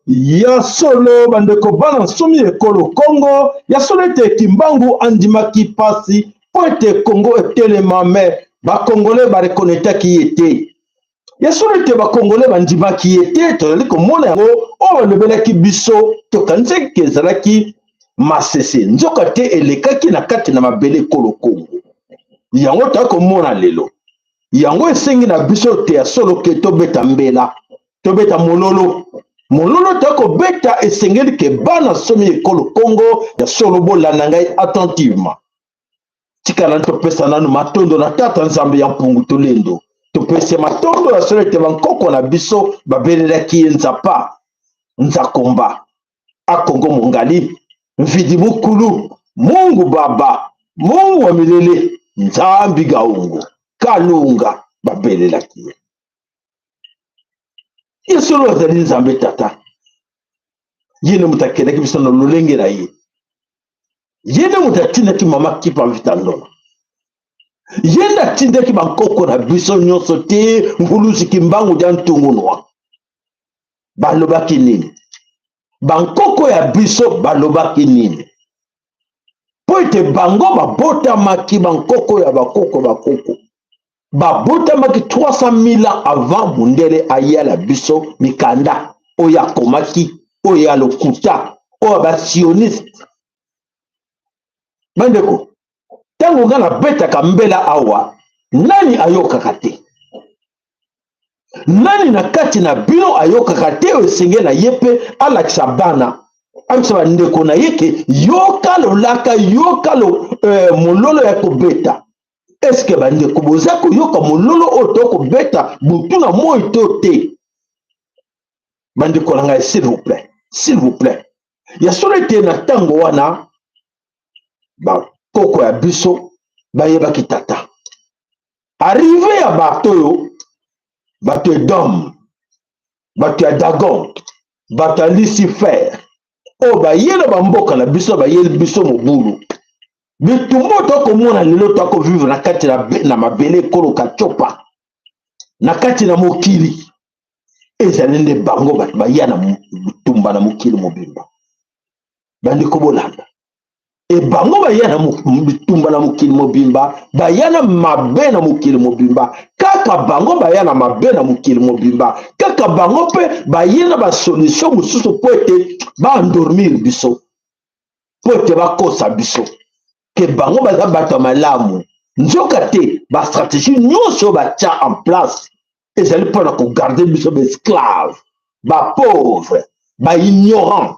Ya solo bandeko bana somi ekolo Congo ya solo ete kimbangu andimaki pasi po ete Congo etelema me bakongole barekonetaki ye te ya solo ete bakongole bandimaki ye te tozali komona yango oyo balobelaki biso tokanisaki ezalaki masese nzoka te elekaki na kati na mabele ekolo Congo yango toza komona lelo yango esengi na biso te ya solo ke tobeta mbela tobeta mololo mololo tako beta esengeli ke bana somi ekolo Congo ya solo bolanda ngai attentivement tikala topesa nanu matondo na tata nzambe ya mpungu tolendo topesa matondo ya solo ete bankoko na biso babelelaki ye nzapa nzakomba akongo mongali mvidi mukulu mungu baba mungu wa milele nzambi gaungu kalunga babelelaki ye ye solo azali nzambe tata yene mutu akendaki biso na lolenge na ye yene mutu atindaki mama kipa mvita ndona yene atindaki bankoko na biso nyonso te ngulusi kimbangu dia ntungunwa balobaki nini bankoko ya biso balobaki nini po ete bango babotamaki bankoko ya bakoko babotamaki 300 000 ans avant mundele ayala biso mikanda oyo akomaki oyo ya lokuta oyo basioniste bandeko ntango nga nabetaka mbela awa nani ayokaka te nani na kati na bino ayokaka te oyo esenge na ye mpe alakisa bana abisa bandeko na ye ke yoka lolaka yoka mololo ya kobeta eske bandeko boza koyoka mololo oyo tokobeta butu na moi to te bandeko na ngai s'il vous plaît ya solo ete na ntango wana bakoko ya biso bayebaki tata arrive ya bato oyo bato edom bato ya dagon bato ya lucifer oyo baye na bamboka na biso bayeli biso mobulu bitumbu tokomona lelo tokovivre na kati na mabele ekoloka copa na kati na mokili ezali nde bango bato baya na bitumba na mokili mobimba bandeko bolanda bango baya na bitumba na mokili mobimba baya na mabe na mokili mobimba kaka bango baya na mabe na mokili mobimba kaka bango mpe baya na basolution mosusu po ete baendormir biso po ete bakosa biso ke bango baza bato ya malamu nzoka te bastratégie nyonso oyo batya en place ezali mpona kogarde biso baesclave bapauvre baignorant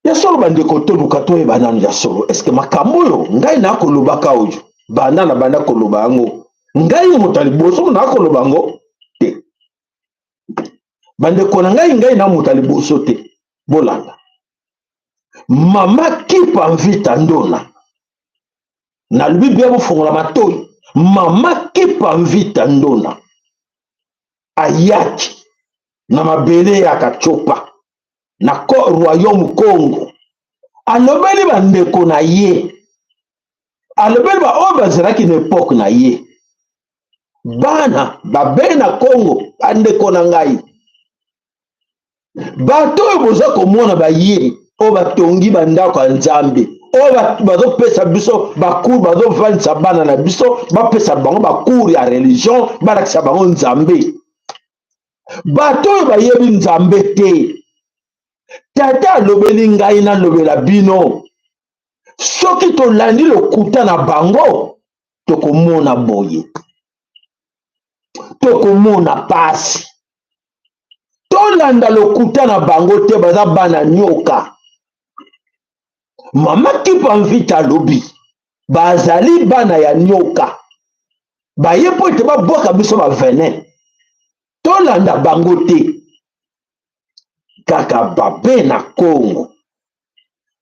ya solo bandeko toluka toyeba nanu ya solo eske makambo oyo ngai nakolobaka oyo banda na banda koloba yango ngai moto ya liboso nakoloba yango te bandeko na ngai na moto ya liboso te bolanda mama kipa mvita ndona nalobi bia bofongola matoi mama kipa mvita ndona ayaki na mabele ya kachopa na royaume Congo alobeli bandeko na ye alobeli baoyo bazalaki na epoke na ye bana babeli na Congo bandeko na ngai bato oyo boza komona baye oyo batongi bandako ya nzambe oyo bazopesa biso bakuru bazovandisa bana na biso bapesa bango bakuru ya religion balakisa bango nzambe bato oyo bayebi nzambe te tata alobeli ngai nalobela bino soki tolandi lokuta na bango tokomona boye tokomona pasi tolanda lokuta na bango te baza bana nyoka mama kipa mvita alobi bazali bana ya nyoka baye po ete babwaka biso bavenin tolanda bango te kaka babe na Congo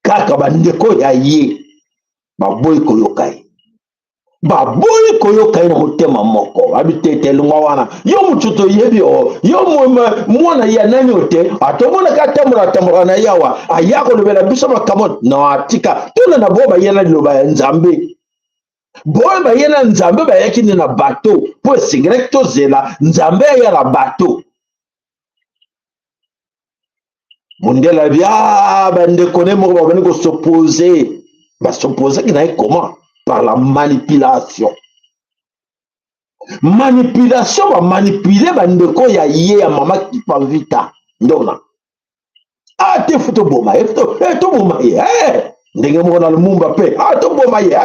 kaka bandeko ya ye baboyi koyoka ye baboyi koyoka ye na motema moko abitete lungwa wana yo mutu toyebi yo mwana ya nani ote atomonaka atambola na yawa aya kolobela biso makambo na atika tona na bo bayela liloba ya nzambe boye bayela nzambe bayaki na bato po esengeli tozela nzambe ayala bato mondela bia bandeko ne moko babani kosoppose basopposaki na ye comment par la manipulation bamanipule bandeko ya ye ya mama kipa vita ndona te toboma ye toboma ye ndenge moko na lumumba mpe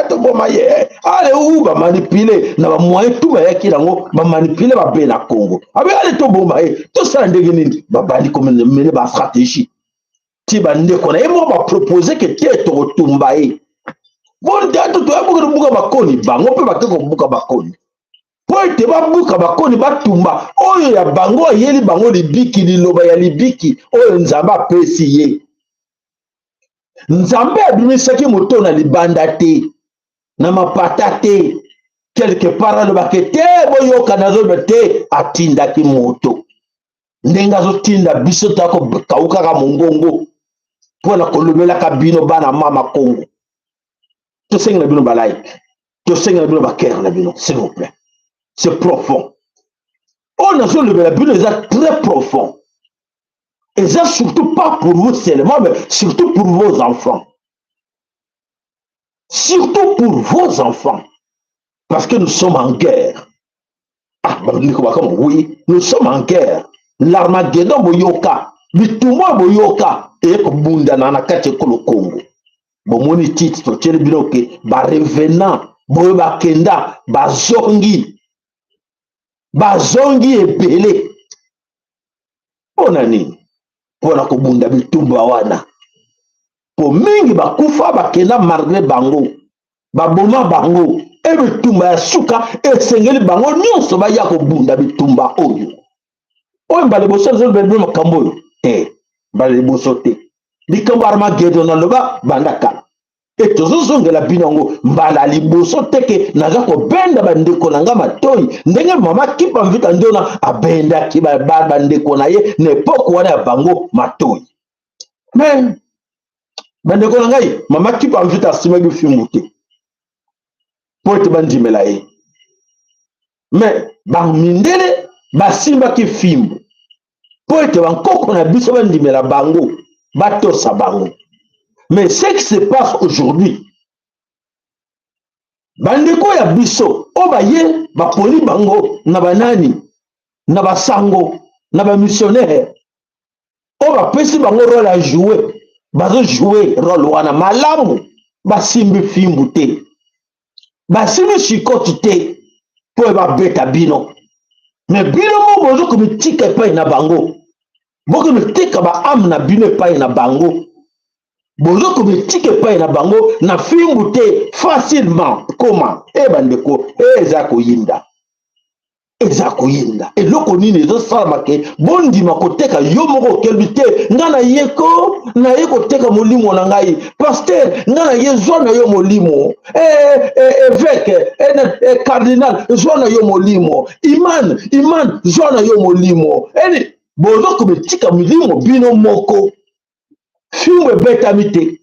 toboma ye ale u bamanipule na bamoyen tu bayaki nango bamanipule babe na Congo abe ale toboma ye tosala ndenge nini babandi komene bastratégie ti bandeko na ye moko bapropose ke tie tokotumba ye bondato toyabuka tobuka bakoni bango mpe bake kobuka bakoni po ete babuka bakoni batumba oyo ya bango ayeli bango libiki liloba ya libiki oyo nzambe apesi ye nzambe abimisaki moto na libanda te na mapata te quelque part alobaki te boyoka nazoba te atindaki moto ndenge azotinda biso takokawukaka mongongo mpo na kolobelaka bino bana mama Congo tosengi na bino balike tosengi na bino bakere na bino s'il vous plaît c'est profond on a solobela bino eza très profond et ça surtout pas pour vous seulement mais surtout pour vos enfants surtout pour vos enfants parce que nous sommes en guerre oui nous sommes en guerre l'armageddon boyoka bitumwa boyoka eye kobundana na kati ekolo Congo bomoni titre totieli bino ke barevenant boyo bakenda bazongi ebele mpona nini mpona kobunda bitumba wana po mingi bakufa bakenda malgré bango baboma bango e bitumba ya suka esengeli bango nyonso baya kobunda bitumba oyo mbala liboso ezolobela makambo oyo te mbala liboso te likambo Armageddon naloba banda kala e tozozongela bino yango mbala liboso teke naza kobenda bandeko na nga matoi ndenge mama kipa mvita ndona abendaki bandeko na ye na epoke wana ya bango matoi me bandeko na ngai mama kipa mvita asimaki fimbu te po ete bandimela ye me bamindele basimbaki fimbu po ete bankoko na biso bandimela bango batosa bango. Mais ce qui se passe aujourd'hui, bandeko ya biso obaye bapoli bango na banani na basango na ba missionnaire o bapesi bango rôle à jouer bazo jouer rôle wana malamu basimbi fimbu te basimbi shikoti te po babeta bino mais bino mo bozo komitika epai na bango bokomitika ba ame na bino epai na bango bozo komitika epai na bango na fimbu te facilement comment bandeko eza koyinda eloko nini ezosala ke bondima koteka yo moko okebi te nga na ye koteka molimo na ngai paster nga na ye zwa na yo molimo évêque cardinal zwa na yo molimo iman zwa na yo molimo bozo komitika milimo bino moko fimbu ebetami te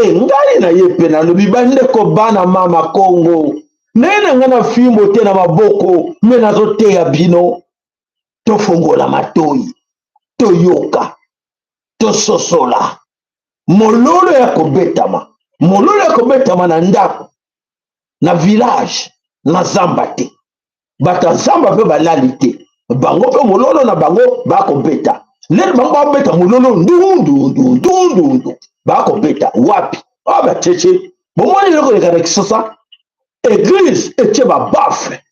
ngai na ye mpe nalobi bandeko bana mama Congo nene nga na fimbo te na maboko me nazoteya bino tofongola matoi toyoka tososola mololo ya kobetama na ndako na village na zamba te bato ya zamba mpe balali te bango mpe mololo na bango bakobeta lelo bango babeta mololo ndundundundundu bakobeta wapi bacheche bomoni eloko eleka na kisasa église etie babafe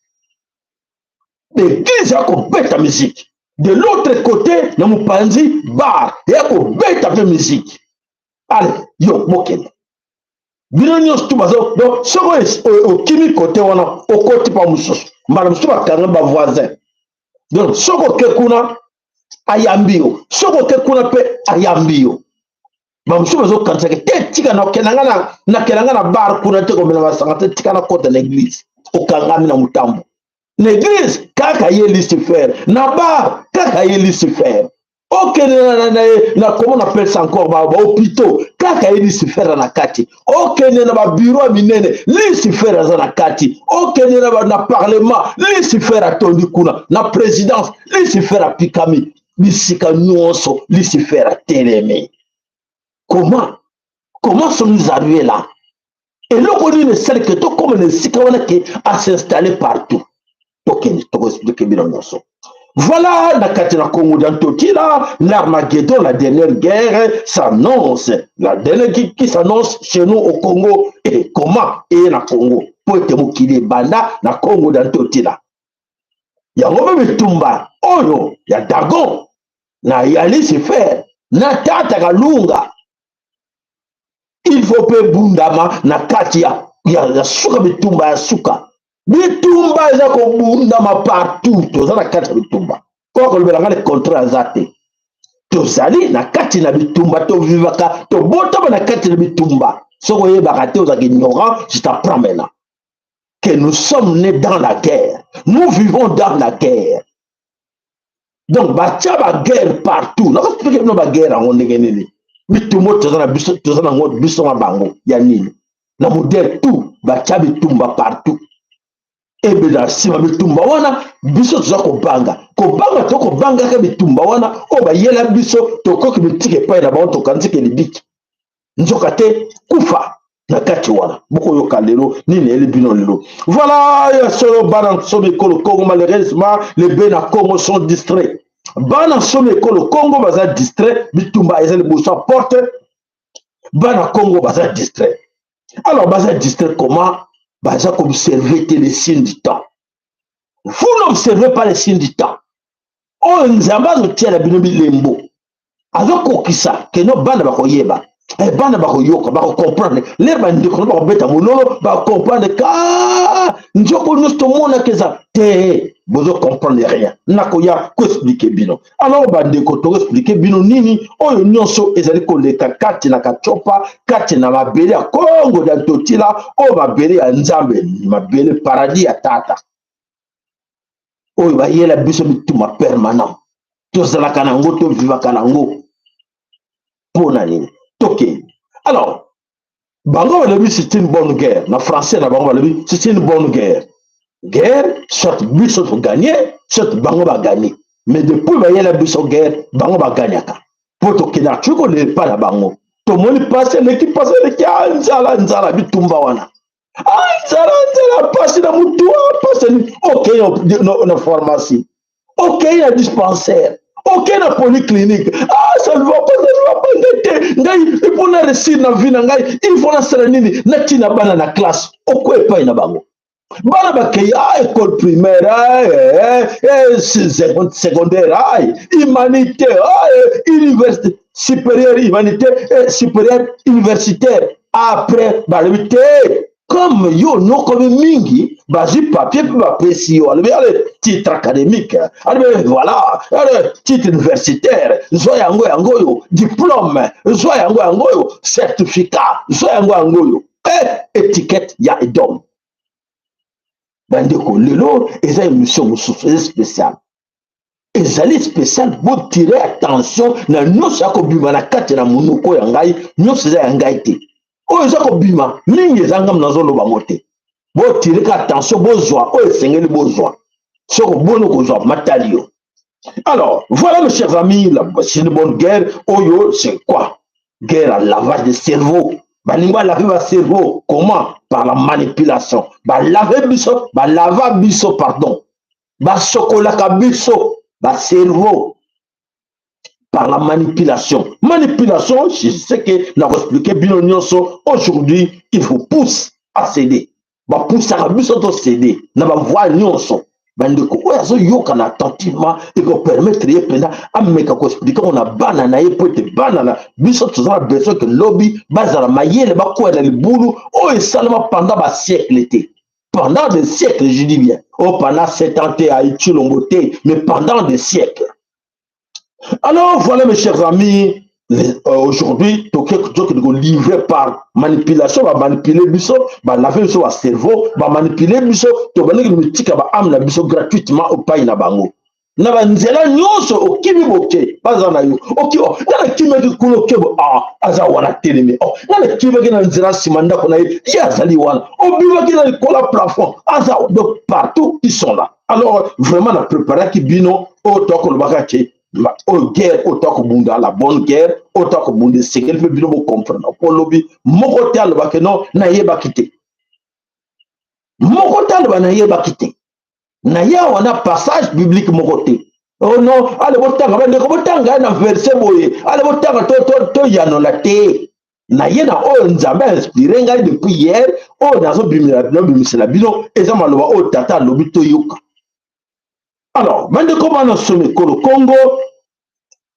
l'église a bête musique. De l'autre côté, na mupanzi bar, et a bête musique. Allez, yo, moken. Bino nyonso tu bazo, donc, soko au kimi côté wana, au côté pa mususu. Madame Souba Karamba voisin. Donc, soko ke kuna, ayambio. Soko ke kuna pe ayambio. Bamusuba zo kansake, te tika na kenanga na bar kuna te komena basanga, te tika na côté l'église. Au kangami na mutambo. L'église, kaka ye Lucifer. Na bar, kaka ye Lucifer. Ok, comment on appelle ça encore, hôpitaux, kaka ye Lucifer na kati. Ok, na bureau minene, Lucifer na kati. Ok, na parlement, Lucifer a tondi kuna. Na présidence, Lucifer a pikami. Bisika nyonso, Lucifer a télémé. Comment sommes-nous arrivés là? Et là, on dit, c'est que tout comme les Sikawana qui a s'installé partout. Voilà la Katina Congo d'Antokila, l'Armageddon, la dernière guerre s'annonce. La dernière qui s'annonce chez nous au Congo. Et comment? Et na Congo. Pour être moukili banda, na Congo d'Antokila. Il y a un tumba. Oh non, il y a Dagon. Na yali se faire. Na tata galunga. Il faut pas bundama na katia. Il y a suka bitumba ya suka. Bitumba eza ko bundama partout. Toza na kati bitumba. Kwa kolobela ngale contrat zate. Tozali na kati na bitumba to vivaka to botama na kati na bitumba. Soko yebaka te ozaki ignorant, je t'apprends maintenant. Que nous sommes nés dans la guerre. Nous vivons dans la guerre. Donc batia ba guerre partout. Na ko expliquer no ba guerre en ndenge nini. Bitumba tozana biso ma bango ya nini. Na modèle tout batia bitumba partout. Ebe da sima bitumba wana biso toza kobanga to kobanga ka bitumba wana o ba yela biso to koki bitike pa na bango to kanzike libiki nzoka te kufa na kati wana boko yoka lelo nini ele bino lelo. Voilà, ya solo bana sobe kolo Congo. Malheureusement les bena Congo sont distraits. Bana sobe kolo Congo baza distrait, bitumba ezali bosa porte, bana Congo baza distrait. Alors baza distrait comment? Baza observer les signes du temps. Vous n'observez pas les signes du temps. Oh, nzamba zo tia la binobi lembo. Azo kokisa que no bana ba koyeba. Bana ba koyoka ba comprendre. Les bandi ko ba beta mololo ba comprendre ka njoko nosto mona keza te bozo comprendre rien. Nakoya ko expliquer bino. Alors bandi ko to expliquer bino nini oyo nyonso ezali ko leka kati na kachopa kati na mabele ya Congo d'Antokila o mabele ya Nzambe mabele paradis ya tata. Oyo ba yela biso bituma permanent. Tozalaka nango to vivaka nango. Pona nini? Toke. Alors, bango balobi c'est une bonne guerre. Na français na bango balobi c'est une bonne guerre. Guerre, soit biso to gagner, soit bango ba gagner. Mais depuis ba yela biso guerre, bango ba gagnaka. Pour to kena chuko le pas la bango. To moni passer l'équipe passer l'équipe nzala bitumba wana. Nzala passer na mutu passer OK na pharmacie. OK na dispensaire. OK na polyclinique. Ça ne va pas ngai il faut na réussir na vie na ngai il faut na sala nini na tina bana na classe okwe pa ina bango bana bakei école primaire secondaire humanité université supérieure humanité supérieure universitaire après balibité comme yo no comme mingi bazi papier pour apprécier le titre académique voilà titre universitaire zoyango yangoyo diplôme zoyango certificat zoyango étiquette ya idom bandeko lelo eza émission spéciale ezali spécial pour tirer attention na nyonso ya kobima na kati na monoko ya ngai nyonso eza ya ngai te oyo eza kobima mingi ezanga nazoloba ngo te botirika attention bozwa oyo esengeli bozwa soko boni kozwa matali yo. Alors voilà mes chers amis, c'est une bonne guerre. Oyo c'est quoi? Guerre à lavage de cerveau. Baninga laver ba cerveau comment? Par la manipulation. Ba laver biso, ba lava biso pardon. Ba chocolat biso, ba cerveau. Par la manipulation. Manipulation, je sais que nous avons expliqué bien aujourd'hui, il vous pousse à céder. Va pousser à biso to céder. Na ba voir nyonso. bandeko oyo azoyokana attentivement ekopermettre ye mpenza ameka koexplike ngo na bana na ye po ete bana na biso toza na besoin ke lobi bazala mayele bakwela libulu oyo esalema pendant basiècle te. Pendant des siècles, je dis bien. Oh, pendant 70 ans, Haïti, Lomboté, mais pendant des siècles. Alors, voilà, mes chers amis, aujourd'hui, livré par manipulation, va manipuler biso, va laver biso à cerveau, va manipuler biso, to va nous tika ba amna biso gratuitement au pays na bango. Na banzela nyonso okimi boke bazana yo oki o na kimeki kuno kebo aza wana telemi na kimeki na nzela simanda kona ya azali wana obimaki na kola plafond aza de partout ils sont là. Alors vraiment na préparer ki bino o to ko lobaka ke o guerre o to ko bunda la bonne guerre o to ko bunda sekel pe bino mo comprendre ko lobi moko te alobaka non na yeba kite moko te alobaka na yeba kite na ya wana passage biblique moko te. Oh non, allez botanga bandeko botanga na verset boye allez botanga to yanola te na ye na oyo nzambe inspiré ngai depuis hier oyo nazo bimisela bino eza maloba oyo tata alobi toyoka. Alors bandeko bana somi kolo Congo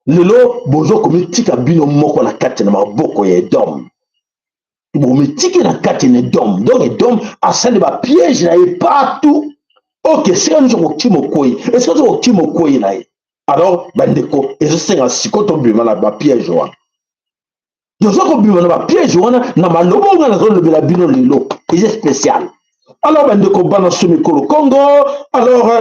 lelo bozo komitika bino moko na kati na maboko ya Edom bomitiki na kati na Edom donc Edom asali ba piège na ye partout. Ok, c'est un jour qui me couille. Est-ce que tu me couille là? Alors, bandeko, et je sais que si quand on bima na ba piège wana. Je sais qu'on bima na ba piège wana na malobo na zone de la bino lilo. C'est spécial. Alors, bandeko bana sumi kolo Congo. Alors,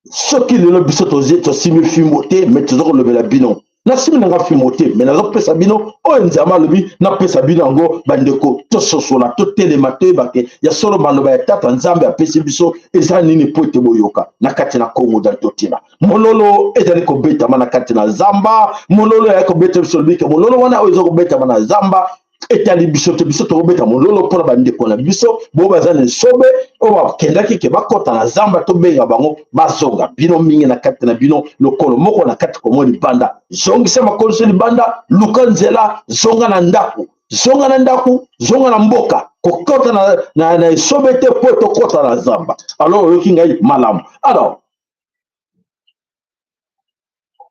ce qui le biso to simi fimote, mais tu zoko le la bino. Na simi nga fimote, mais na zo pesa bino, o nzama lobi na pesa bino ngo bandeko to sosola to telemato bake ya solo maloba ya tata nzambe apesi biso eza nini po ete boyoka na kati na Congo dans totina. Mololo ezali ko beta na kati na Zamba, mololo ya ko beta biso bika mololo wana ozo ko beta na Zamba. Etali biso to beta mololo pona bandeko na biso bo bazana sobe o ba kendaki ke bakota na Zamba to benga bango bazonga bino mingi na kati na bino lokolo moko na kati ko moni banda zongisa makolo so banda lukanzela zonga na ndaku zonga na mboka kokota na sobe te poto kota na Zamba. Alors yoki ngai malamu. Alors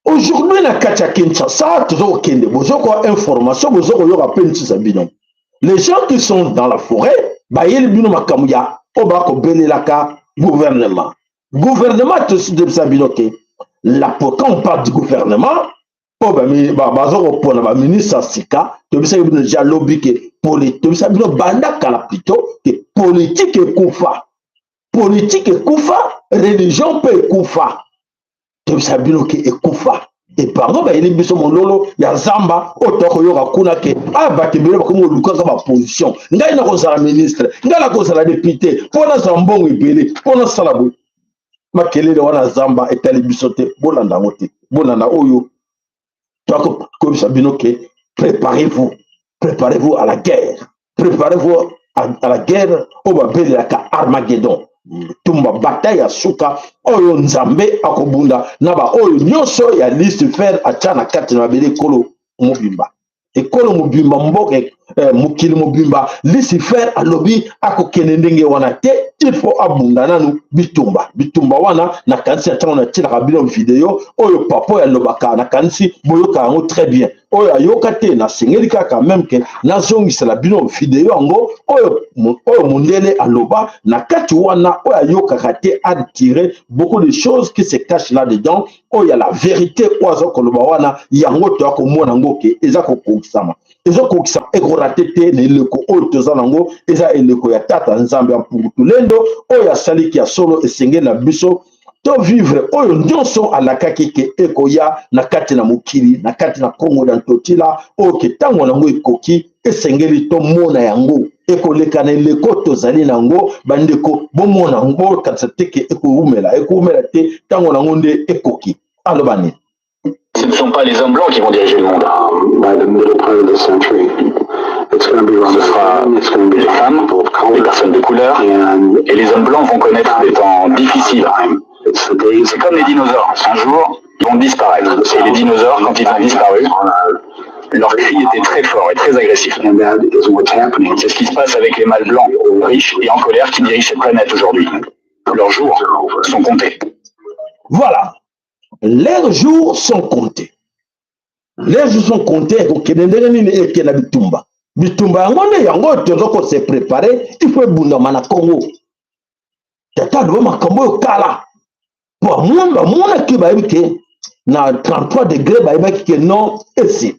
aujourd'hui, na katia Kinshasa, information, les gens qui sont dans la forêt, gouvernement. Gouvernement, quand on parle du gouvernement, ministre Sika, déjà lobby que politique et koufa. Politique et koufa, religion peut koufa. Sabino ke ekufa et bango ba ili biso mololo ya Zamba otoko yoka kuna ke batebele ko luka ka ba position ngai na ko sala ministre ngai na ko sala député pona zambongo ebele pona sala bo makelele wana Zamba etali biso te bolanda ngote bolanda oyo toko ko Sabino ke préparez-vous à la guerre, préparez-vous à la guerre au babele la ka Armageddon. Tumba bataille ya suka oyo nzambe akobunda na ba oyo nyonso ya Lucifer achana kati na bele kolo mobimba ekolo mobimba mboke mukili mobimba Lucifer alobi akokende ndenge wana te il faut abunda nanu bitumba wana na kanisi atanga na tina kabilo video oyo papa ya lobaka na kanisi boyoka yango très bien oyo ayoka te na sengeli kaka même que na zongisa la bino video yango oyo mondele aloba na kati wana oyo ayoka te a tirer beaucoup de choses qui se cachent là dedans oyo la vérité oyo koloba wana yango to akomona ngoke eza kokokisama ezokokisa ekorate te na eleko oyo toza nango eza eleko ya tata nzambe ya mpungutu lendo oyo asaliki ya solo esengeli na biso to vivre oyo nyonso alakaki ke ekoya na kati na mokili na kati na Congo na ntotila oyo ke ntango nango ekoki esengeli tomona yango ekoleka na eleko tozali nango bandeko bomona yango kanisa te ke ekoumela te ntango nango nde ekoki aloba nini. Ce ne sont pas les hommes blancs qui vont diriger le monde. Ce sera les femmes, les personnes de couleur, et les hommes blancs vont connaître des temps difficiles. C'est comme les dinosaures. Un jour, ils vont disparaître. Et les dinosaures, quand ils ont disparu, leur cri était très fort et très agressif. C'est ce qui se passe avec les mâles blancs, riches et en colère, qui dirigent cette planète aujourd'hui. Leurs jours sont comptés. Voilà. Leurs jours sont comptés. Les jours sont comptés. Bitumba. Bitumba, yango se préparer. Il faut bunda mana Congo. Tata do makambo kala. Pour moi qui va na 33 degrés ba ki non ici.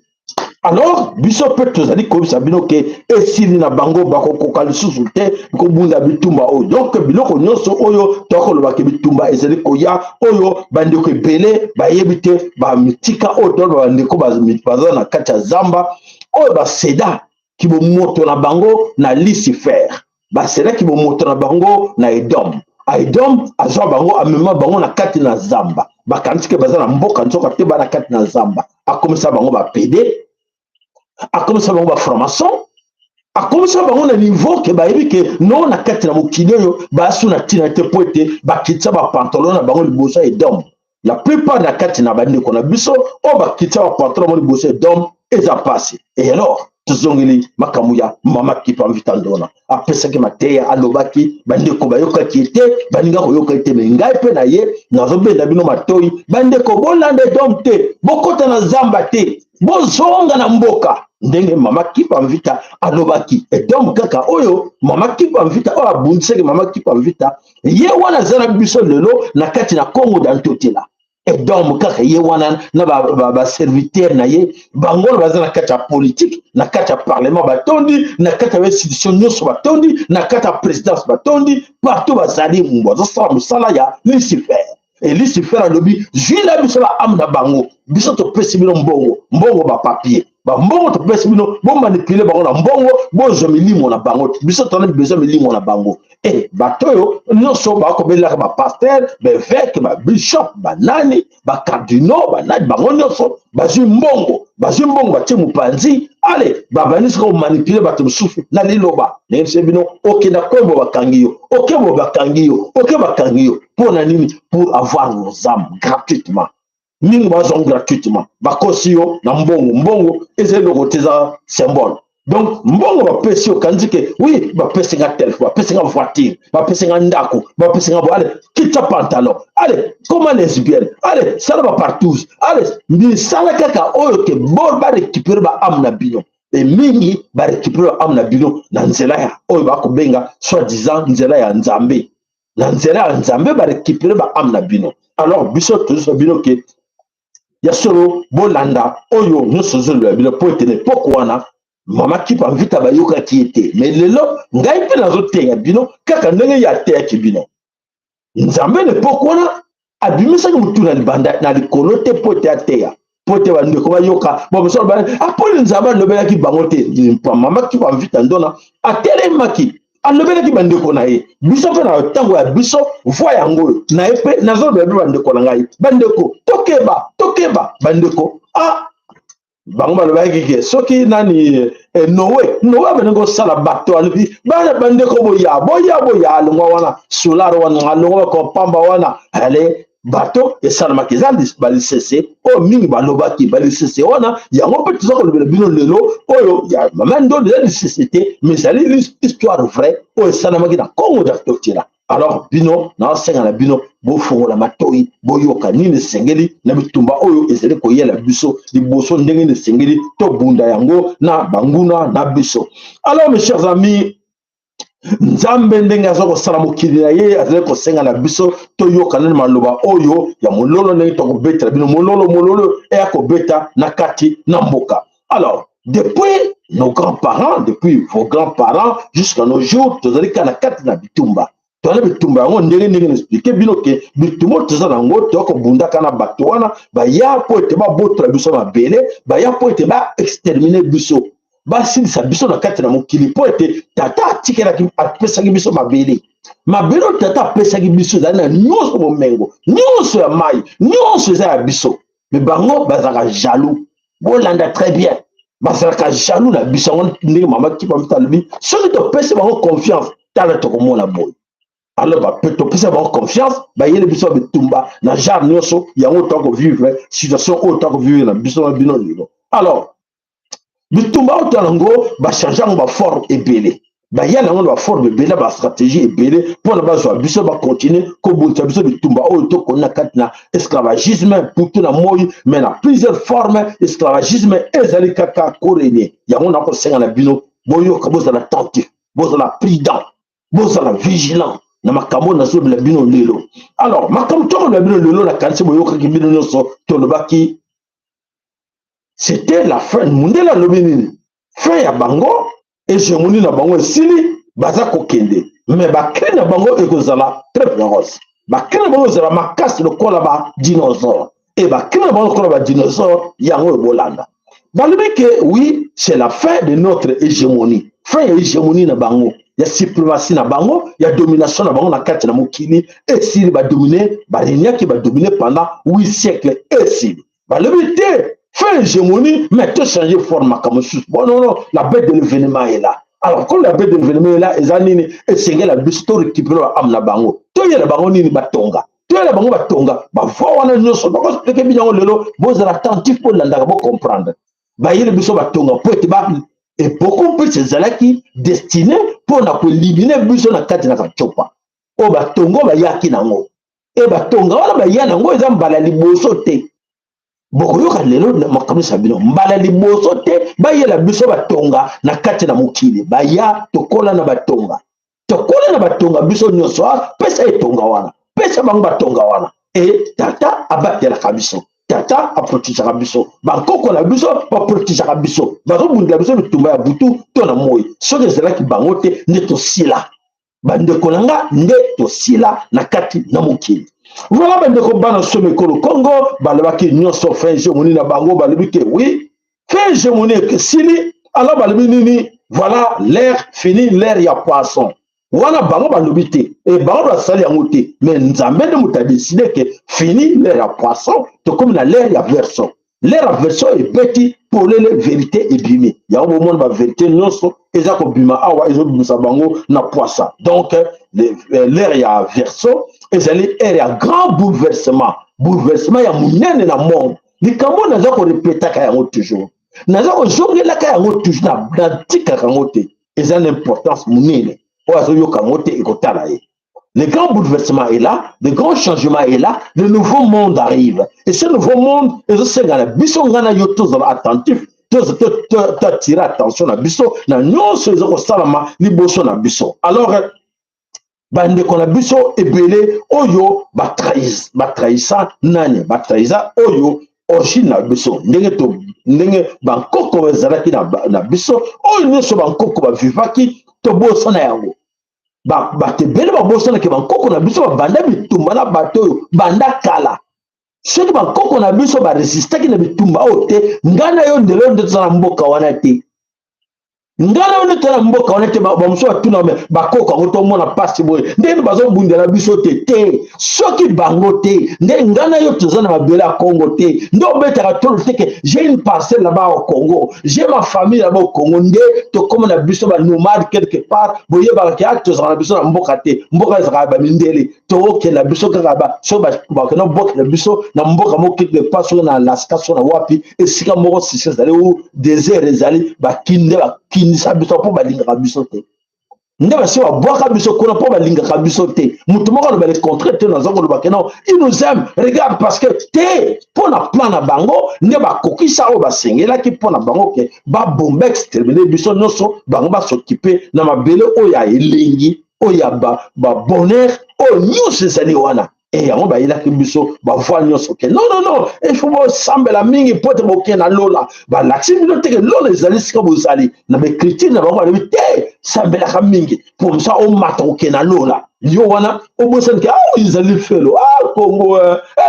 Alors, biso peut tous ali comme ça bino ke esili na bango bako kokali susute ko bunda bitumba o. Donc biloko nyonso oyo toko lo bake bitumba ezeli koya oyo bandeko ebele ba yebite ba mitika o to ba ndeko ba mitpaza na kati zamba oyo ba seda ki bo moto na bango na Lucifer. Ba seda ki bo moto na bango na Edom. Edom azwa bango amema bango na kati na zamba. Ba kanti ke baza na mboka nzoka te ba na kati na zamba. Akomisa bango ba PD. A commencé à formation, a commencé à niveau que non na kati na mokili oyo ba suna tina te poete ba kitsa ba pantalon na bango liboso et dom. La plupart na kati na bande ko na biso o ba kitsa ba pantalon liboso et dom et ça passe. Et alors tuzongeli makamuya mama kipa mvitandona apesa ke mateya alobaki bande ko bayoka kiete baninga ko yoka ite mengai pe na ye nazo benda bino matoi bande ko bolande dom te bokota na zamba te bozonga na mboka ndenge mama kipa mvita alobaki edom kaka oyo mama kipa mvita o abundiseke mama kipa mvita ye wana zana biso lelo na kati na Congo dantotela edom kaka ye wana na ba serviteur na ye bango baza na kati ya politique na kati ya parlement batondi na kati ya institution nyonso batondi na kati ya présidence batondi partout bazali mbozo sala musala ya Lucifer. Et Lucifer a dit, Juila biso la âme na bango, biso to pesi bino mbongo ba papier. Ba mbongo to pesi bino, bon manipuler bango na mbongo, bon jomili mo na bango, biso to na besoin mili mo na bango. Eh, batoyo, nyonso ba ko bela ba pasteur, ba évêque, ba bishop, ba nani, ba cardinal, ba nani bango nyonso, ba mbongo ba tie mupanzi, allez, ba vanisi ko manipuler ba to souffle na liloba. Nese bino, OK na kombo bakangiyo, OK bo bakangiyo, OK bakangiyo. Pour avoir nos âmes gratuitement. Nous avons gratuitement. Bakosio, na mbongo, et c'est le côté symbole. Donc, mbongo va pèser au candidat. Oui, va pèser un tel, va pèser une voiture, va pèser un ndako, va pèser un allez, quitte ta pantalon. Allez, comment lesbienne. Allez, ça va partout. Allez, ni ça la kaka oyo ke bor ba récupérer ba âme na bino. Et mingi ba récupérer âme na bino na nzela ya oyo ba ko benga soi-disant nzela ya nzambe. La nzela nzambe ba récupérer ba amna bino. Alors biso to bino ke ya solo bolanda oyo nyonso zolo bino po etene poko wana mama kipa vita ba yoka ki ete mais lelo ngai pe nazo tenga bino kaka ndenge ya te ki bino nzambe ne poko wana abimisa ko mutuna libanda na likolo te po te ateya po te ba ndeko ba yoka bo biso ba apole nzambe lobela ki bango te mama kipa vita ndona atele maki alobela ki bandeko na ye biso pe na tango ya biso voix yango na ye pe nazo be bandeko na ngai bandeko tokeba bandeko bango balobaki ke soki nani Noé bandeko sala bato alobi bana bandeko boya alongwa wana solar wana alongwa ko pamba wana ale bato esalamaki eza balisese oyo mingi balobaki balisese wana yango mpe toza kolobela bino lelo oyo ya mama ndondo eza lisese te mais ezali histoire vrai oyo esalamaki na Congo dactotela. Alors bino naosenga na bino bofongola matoi boyoka nini esengeli na bitumba oyo ezali koyela biso liboso ndenge nini esengeli tobunda yango na banguna na biso. Alors mes chers amis, nzambe ndenge aza kosala mokili na ye azali kosenga na biso toyokana na maloba oyo ya mololo ndenge tokobetela bino mololo eya kobeta na kati na mboka. Alors depuis nos grands-parents, depuis vos grands-parents jusqu'à nos jours tozali kana kati na bitumba toza bitumba yango ndenge expliquer bino ke bitumba toza nango tokobundaka na bato wana baya po ete babotola biso mabele baya po ete ba exterminer biso basilisa biso na kati na mokili po ete tata atikelaki apesaki biso mabele oyo tata apesaki biso ezali na nyonso bomengo nyonso ya mai nyonso eza ya biso me bango bazalaka jaloux bolanda très bien bazalaka jaloux na biso yango ndenge mama kipa mita alobi soki topesi bango confiance tala tokomona boye. Alors topesa bango confiance bayele biso bitumba na genre nyonso yango tokovivre situation oyo tokovivre na biso na bino lelo. Alors bitumba oyo tolango bachange yango baforme ebele baya nango ba forme ebele ba stratégie ebele mpona bazwa biso bacontinue kobundisa biso bitumba oyo tokoni kati na esclavagisme putu na moi mais na plusieurs formes esclavagisme ezali kaka korenie yango nakosenga na bino boyoka bozala attentif bozala prudent bozala vigilant na makambo nazobela bino lelo alors makambo tokoloba bino lelo nakanisi boyokaki bino nyonso tolobaki c'était la fin mundele alobi nini fin ya bango hégémonie na bango esili baza kokende mais bakri na bango ekozala très féroce bakri na bango ezala makasi lokola badinosaure e bakri na bango lokola badinosaure yango ebolanda balobi ke oui c'est la fin de notre hégémonie fin ya hégémonie na bango ya suprématie na bango ya domination na bango na kati na mokili esili badomine bareniaki badomine pendant 8 siècles esili balobi te fin hégémonie, mais tout changer forme comme ça. Bon, non, la bête de l'événement est là. Alors, quand la bête de l'événement est là, ils ont et c'est la bête de récupérer amna bango. Toi, y a la bango ni batonga. Toi, la bango batonga. Bah, faut on a nous sommes pas expliquer bien lelo. Vous êtes attentif pour l'andaka pour comprendre. Bah, y a le biso batonga pour être bas et beaucoup plus ces alaki destinés pour na éliminer biso na kati na kachopa. O batongo ba yaki nango. Et batonga wala ba yana ngo ezambala liboso te. Bokoyoka lelo makambo sabino mbala liboso te bayela biso batonga na kati na mokili baya tokola na batonga biso nyonso pesa etonga wana pesa bango batonga wana e tata abatelaka biso tata aprotisaka biso bankoko na biso baprotisaka biso bazobundela biso bitumba ya butu to na moi soki ezalaki bango te nde tosila bandeko na nga nde tosila na kati na mokili. Voilà, bandeko bana somme kolo Congo, balabaki nyonso fin hégémonie na bango, balobi ke oui, fin hégémonie ke sili, alors balobi nini, voilà, l'air fini, l'air ya poisson. Wana bango balobi te, et bango basali yango te, mais nzambe de muta décidé que fini l'air ya poisson, to comme na l'air ya verso. L'air ya verso est petit pour les vérités et bimi. Ya au monde ba vérité nyonso, eza ko bima awa ezo bimisa bango na poisson. Donc l'air ya verso ezali ere ya grand bouleversement ya munene na monde likambo naza korepetaka yango toujours naza kozongelaka yango toujours na tikaka yango te eza na importance munene oyo azoyoka yango te ekotala ye. Le grand bouleversement est là, le grand changement est là, le nouveau monde arrive. Et ce nouveau monde, ezosengana biso ngana yo tozala attentif, tozatira attention na biso na nyonso ezokosalama liboso na biso. Alors bandeko na biso ebele oyo batrahisa nani batrahisa oyo origine na biso ndenge bankoko ezalaki na biso oyo nyonso bankoko bavivaki tobosana yango bato ebele babosanaki bankoko na biso babanda bitumba na bato oyo banda kala soki bankoko na biso baresistaki na bitumba oyo te ngai na yo ndelo nde toza na mboka wana te ngana on était na mboka on était bamuso batuna me bakoko ngo to mona pasi boye ndeni bazobundela biso te soki bango te nde ngana yo toza na mabele ya Congo te ndo betaka tolo te que j'ai une parcelle là-bas au Congo j'ai ma famille là-bas au Congo nde to comme na biso ba nomade quelque part boye ba ka toza na biso na mboka te mboka ezaka ba mindele to ke na biso kaka ba so ba na mboka na biso na mboka mo quelque part so na Alaska so na wapi esika moko sisi ezali ou désert ezali ba kinde ba kinisa biso po balingaka biso te nde basi babwaka biso kuna po balingaka biso te mutu moko aloba le contraire te naza koloba ke non il nous aime regarde parce que te mpo na plan na bango nde bakokisa oyo basengelaki mpo na bango ke babomba extermine biso nyonso bango basokipe na mabele oyo ya elengi oyo ya babonheur oyo nyonso ezali wana e yango bayelaki biso bavoi nyonso ke non il faut bosambela mingi po te boke na lola balakisi bino teke lola ezali sika bozali na bacriture na bango balobi te sambelaka mingi po mosa omata koke na lola yo wana obosanike awa ezali felo Congo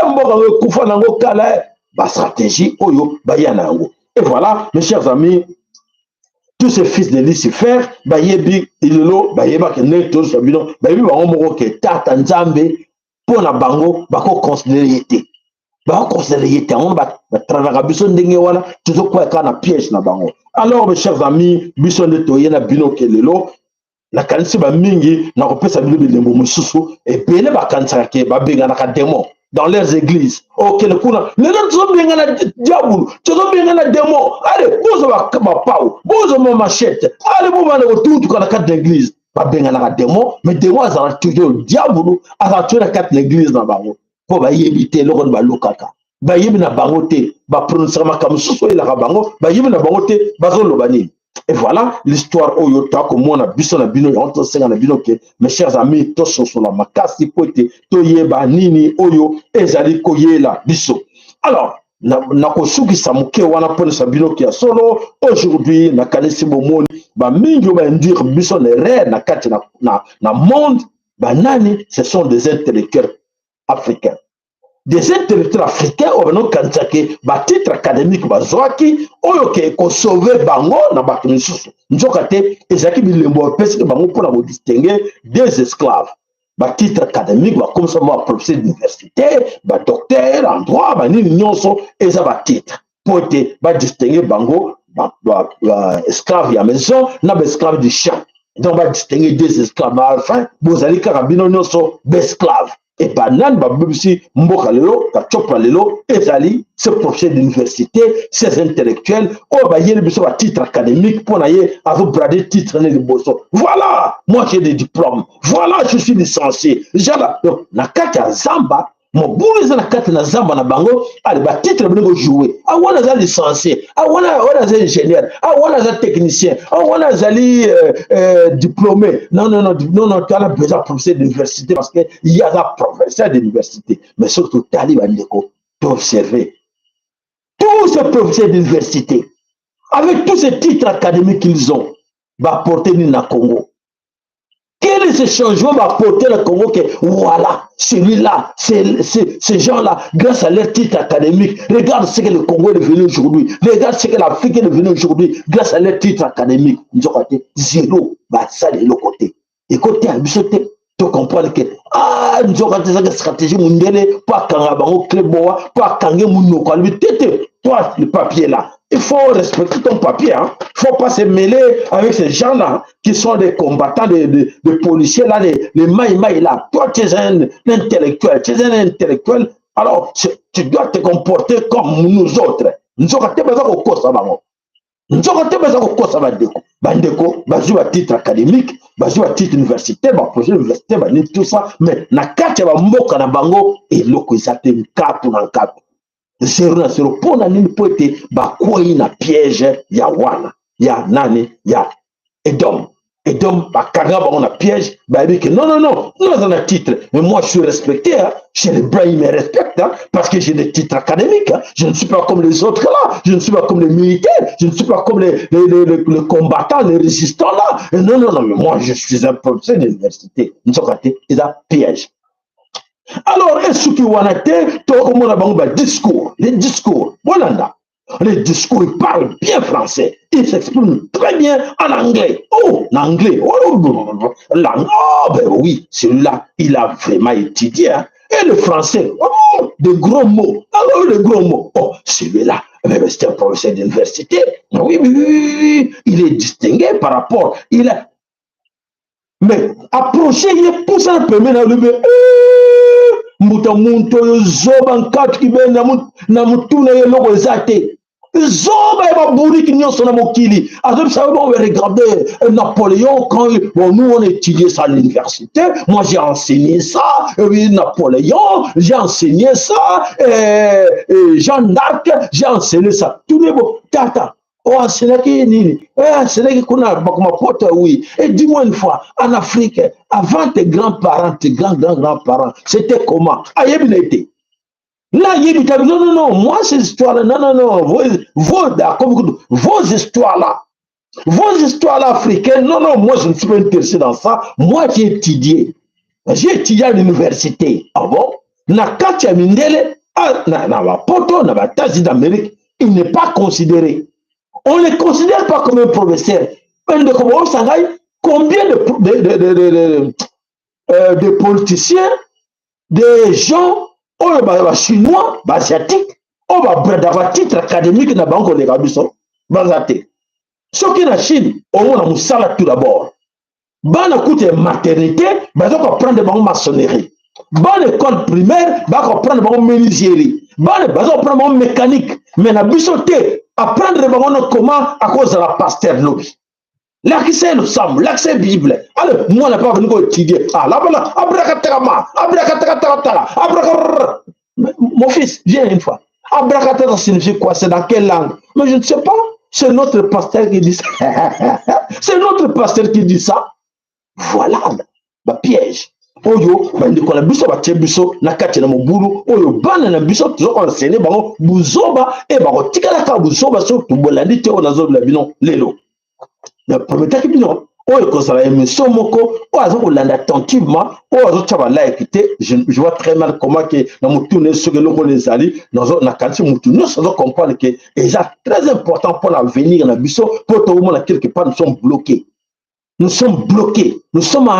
mboka ngo ekufa nango kala bastratégie oyo baya na yango. Et voilà mes chers amis, tous ces fils de Lucifer bayebi ilelo bayebaka ndenge tozosa bino bayebi bango moko ke tata nzambe pona bango bako considérer te on batravaka biso ndenge wana tozokwaka na piège na bango. Alors mes chers amis biso nde toye na bino ke lelo nakanisi bamingi na kopesa bino bilembo mosusu ebele bakanisaka ke babenganaka démon dans leurs églises. Ok, le coup, les gens sont bien dans le diable, ils sont bien dans le démon. Allez, vous avez ma pau, vous avez ma machette. Allez, vous avez tout dans la carte d'église. Pas bien dans le démon, mais démon, ils ont tué le diable, ils ont tué la carte d'église dans le bango. Pour éviter le rôle de l'okaka. Bah, il y a une bangote, bah, prononcièrement comme sous la bango, bah, il y a une bangote, bah, le bani. Et voilà l'histoire où yota comme on a biso na bino entre senga na bino ke mes chers amis to soso la makasi pote to yeba nini oyo ezali koyela biso. Alors na kosuki samuke wana pone sa bino ki solo aujourd'hui na kanisi bomoni ba mingi ba ndire biso les rêves na kati na monde ba nani ce sont des intellectuels africains. Des intellectuels africains au bano kanzake ba titre académique bazwaki oyo ke ko sauver bango na bato misusu nzoka te ezaki bilembo pesi bango pona ko distinguer des esclaves ba titre académique ba comme ça ba professeur d'université ba docteur en droit ba nini nyonso eza ba titre pour te ba distinguer bango ba esclaves ya maison na ba esclaves du champ. Donc ba distinguer des esclaves enfin bozali kaka bino nyonso esclaves. Et banane, babisi, mboka lelo, kachopa lelo, ezali, ces professeurs d'université, ces intellectuels, oh, bah, yé, le titre académique, pour naïe, à vous brader titre, les bosso. Voilà, moi j'ai des diplômes. Voilà, je suis licencié. Jala, donc, na kata zamba, mon boulot, na kata na zamba na bango, allez, bah, titre, vous jouer. Ah, on a licencié. Ah, on a ingénieur. Ah, on a technicien. Ah, on a diplômé. Non, tu as besoin de professeur d'université parce qu'il y a un professeur d'université. Mais surtout, Talib Andeko, tu observer tous ces professeurs d'université, avec tous ces titres académiques qu'ils ont, va porter le Congo. Quel est ce changement va porter le Congo que voilà, celui-là, ces gens-là, grâce à leur titre académique, regarde ce que le Congo est devenu aujourd'hui, regarde ce que l'Afrique est devenue aujourd'hui, grâce à leur titre académique. Nous avons zéro, bah ça de l'autre côté. Et côté à bisoté, tu comprends que nous avons une stratégie mondiale, pas Kangabango, Kleboa, pas Kangé Mounoko, lui, toi, le papier là. Il faut respecter ton papier. Hein. Il ne faut pas se mêler avec ces gens-là qui sont des combattants, des policiers, là, les maïmaï là. Toi, tu es un intellectuel. Tu es un intellectuel. Alors, tu dois te comporter comme nous autres. Nous avons besoin de quoi ça va. Nous avons besoin de quoi ça va. Bandeko, bazou à titre académique, bazou à titre universitaire, projet universitaire, tout ça. Mais na kati ya mboka na bango et loko isate nkapu na nkapu. 0-0 pour nani pote bakwei na piège ya wana ya nani ya Edom bakanga bango na piège babi que non nous avons un titre mais moi je suis respecté hein. Chez les blancs ils me respectent hein, parce que j'ai des titres académiques hein. Je ne suis pas comme les autres là, je ne suis pas comme les militaires, je ne suis pas comme les combattants, les résistants là. Et non mais moi je suis un professeur d'université. Nous sommes ils ont piège. Alors, est-ce que vous avez les discours, voilà, les discours, ils parlent bien français, ils s'expriment très bien en anglais. Oh, l'anglais, ben oui, celui-là, il a vraiment étudié. Hein. Et le français, oh, de gros mots. Alors, les gros mots, oh, celui-là, c'est un professeur d'université. Oui, il est distingué par rapport, mais approcher, il pousse un peu, mais muta muntu zoba nkatu kibenda na mutuna ye loko ezate zoba ya baburiki nyonso na mokili azop ça on va regarder Napoléon quand bon nous on étudiait ça à l'université moi j'ai enseigné ça et puis Napoléon j'ai enseigné ça et Jeanne d'Arc j'ai enseigné ça tous les mots tata. Oh, c'est là qui est nini. C'est là qui connaît ma pote, oui. Et dis-moi une fois, en Afrique, avant tes grands-parents, tes grands-grands-parents, c'était comment? Ah, yébinete. Là, yébinete. Non, moi, ces histoires-là, non, vos histoires-là, africaines, non, moi, je ne suis pas intéressé dans ça. Moi, j'ai étudié à l'université. Ah bon? Na katia mindele, na poto, na batazi d'Amérique, il n'est pas considéré. On ne les considère pas comme un professeur. Combien de politiciens, des gens, chinois, asiatiques, on va avoir titre académique dans la banque de Gabiso. Ce qui est en Chine, on a un tout d'abord. Bana coûte maternité, on va prendre des banques maçonnerie. bonne école primaire, va apprendre mon menuiserie. Bonne base, apprendre mon mécanique. Mais la bichoté, apprendre comment à cause de la pasteur lobby. L'accès le sam, l'accès Bible. Alors, moi, on n'a pas venu étudier. Ah, là, voilà, abracatama, abracatama, abracatama. Mon fils, viens une fois. Abracatama signifie quoi? C'est dans quelle langue? Mais je ne sais pas. C'est notre pasteur qui dit ça. C'est notre pasteur qui dit ça. Voilà, bah, piège. Oyo, bah, ndeko na biso batie biso na kati na mobulu oyo bana na biso toujours enseigné bango buzoba et bango tikala ka buzoba so to bolandi te ona zo la bino lelo. Le premier temps qui non, oyo kozala émission moko oyo azo kolanda attentivement oyo azo tshaba la écouter, je vois très mal comment que na mutune soki loko les ali na kanti mutune ça doit comprendre que déjà très important pour l'avenir na biso pour tout le monde quelque part nous sommes bloqués. Nous sommes bloqués, nous sommes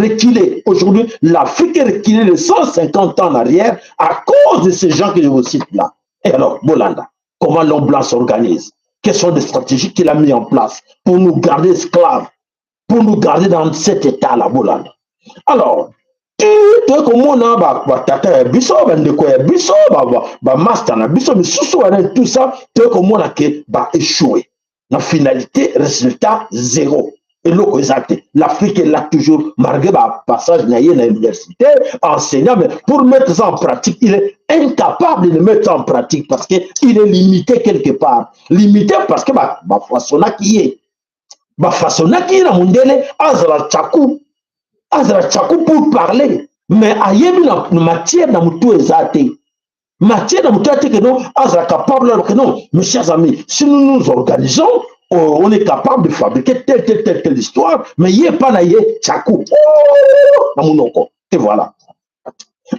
reculés. Aujourd'hui, l'Afrique est reculée de 150 ans en arrière à cause de ces gens que je vous cite là. Et alors, Bolanda, comment l'homme blanc s'organise? Quelles sont les stratégies qu'il a mis en place pour nous garder esclaves, pour nous garder dans cet état-là, Bolanda? Alors, tu comme on a tata biso bandeko ya biso master na biso misusu wana tout ça tu comme on a que échoué. La finalité, résultat zéro. Et l'autre exact, l'Afrique est là toujours, malgré le passage à l'université, enseignant, mais pour mettre ça en pratique, il est incapable de le mettre en pratique parce qu'il est limité quelque part. Limité parce que ma façon qui est. Ma façon qui est dans mon délai, Azra Tchakou pour parler, mais ailleurs dans matière dans mon tout exact. Matière dans mon tout que non, Azra capable que non, mes chers amis, si nous nous organisons, on est capable de fabriquer telle histoire, mais il n'y a pas naïe Tchakou. Et voilà.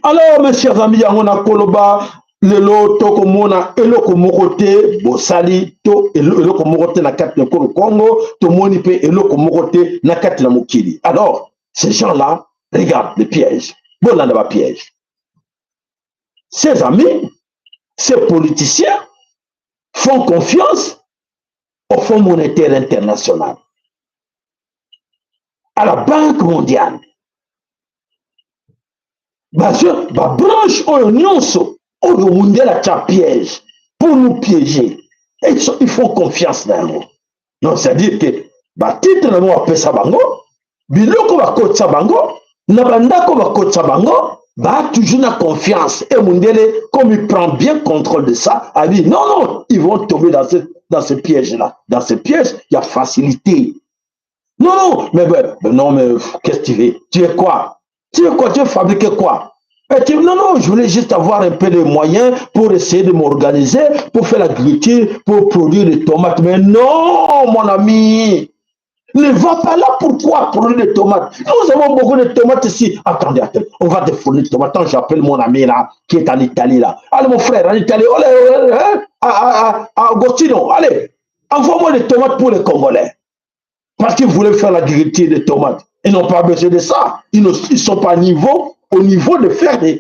Alors, mes chers amis, on a Koloba, le loto komona, eloko mokote, bosali, to, eloko mokote na kati na Congo, to monipe, eloko mokote na kati na mokili. Alors, ces gens-là, regardent le piège. Bon, là, le piège. Ces amis, ces politiciens font confiance au Fonds monétaire international, à la Banque mondiale. Parce que la branche au mondial a piège pour nous piéger. Et ils font confiance dans nous. Donc, c'est-à-dire que le titre de nous appelle ça bango, biloko va coach ça bango, nabandako va coach ça bango, toujours na confiance. Et mondial, comme il prend bien contrôle de ça, a dit non, ils vont tomber dans ce piège-là. Dans ce piège, il y a facilité. Non, mais qu'est-ce que tu veux? Tu es quoi? Tu veux fabriquer quoi? Et tu dis, non, je voulais juste avoir un peu de moyens pour essayer de m'organiser, pour faire l'agriculture, pour produire des tomates. Mais non, mon ami, ne va pas là. Pourquoi produire des tomates? Nous avons beaucoup de tomates ici. Attendez, on va te fournir des tomates. Attends, j'appelle mon ami là, qui est en Italie là. Allez, mon frère, en Italie, Agostino, allez, envoie-moi des tomates pour les Congolais. Parce qu'ils voulaient faire l'agriculture des tomates. Ils n'ont pas besoin de ça. Ils ne sont pas au niveau de faire de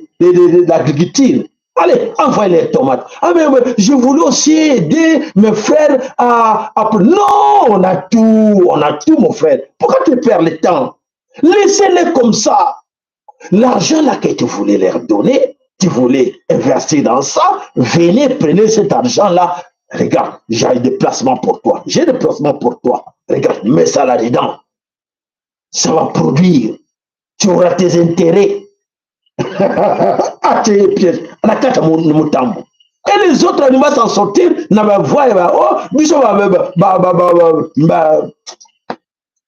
l'agriculture. Allez, envoyez les tomates. Ah, mais je voulais aussi aider mes frères à... Non, on a tout, mon frère. Pourquoi tu perds le temps? Laissez-les comme ça. L'argent là que tu voulais leur donner, tu voulais investir dans ça, venez, prenez cet argent-là. Regarde, j'ai des placements pour toi. J'ai des placements pour toi. Regarde, mets ça là-dedans. Ça va produire. Tu auras tes intérêts. Ah, tu es piège. Et les autres animaux s'en sortir.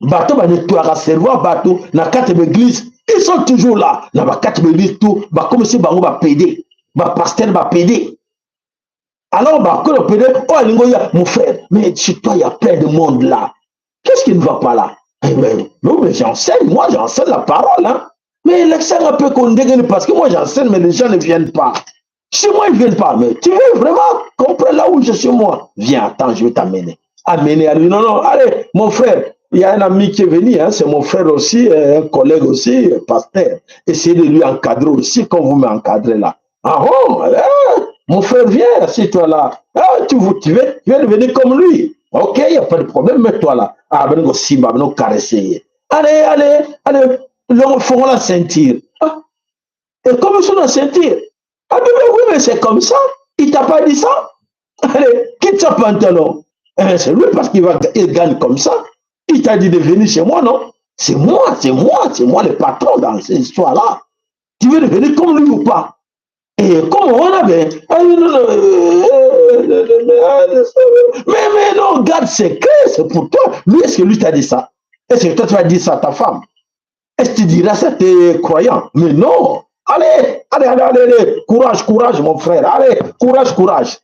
Bateau va nettoyer cerveau, bateau, na quatre églises. Ils sont toujours là. Na quatre églises, tout. Comme si bango va péder. Pasteur va péder. Alors, mon frère, mais chez toi, il y a plein de monde là. Qu'est-ce qui ne va pas là? Mais j'enseigne, moi j'enseigne la parole. Hein. Mais l'excès un peu qu'on dégaine parce que moi j'enseigne, mais les gens ne viennent pas. Chez moi, ils ne viennent pas. Mais tu veux vraiment comprendre là où je suis moi? Viens, attends, je vais t'amener. Amener à lui. Non, allez, mon frère, il y a un ami qui est venu, hein, c'est mon frère aussi, un collègue aussi, pasteur. Essayez de lui encadrer aussi, comme vous m'encadrez là. Ah bon? Mon frère, viens, assieds-toi là. Ah, tu veux devenir comme lui. Ok, il n'y a pas de problème, mets-toi là. Ah, ben, on simba, on caresser. Allez, faisons la ceinture. Ah, Et comme sur la ceinture. Ah, oui, mais c'est comme ça. Il t'a pas dit ça? Allez, quitte ce pantalon. C'est lui parce qu'il gagne comme ça. Il t'a dit de venir chez moi, non? C'est moi le patron dans cette histoire-là. Tu veux devenir comme lui ou pas? Et comme on avait. Mais non, garde secret, c'est pour toi. Lui, est-ce que lui t'a dit ça? Est-ce que toi, tu vas dire ça à ta femme? Est-ce que tu diras ça à tes croyants? Mais non. Allez. Courage, mon frère. Allez, courage.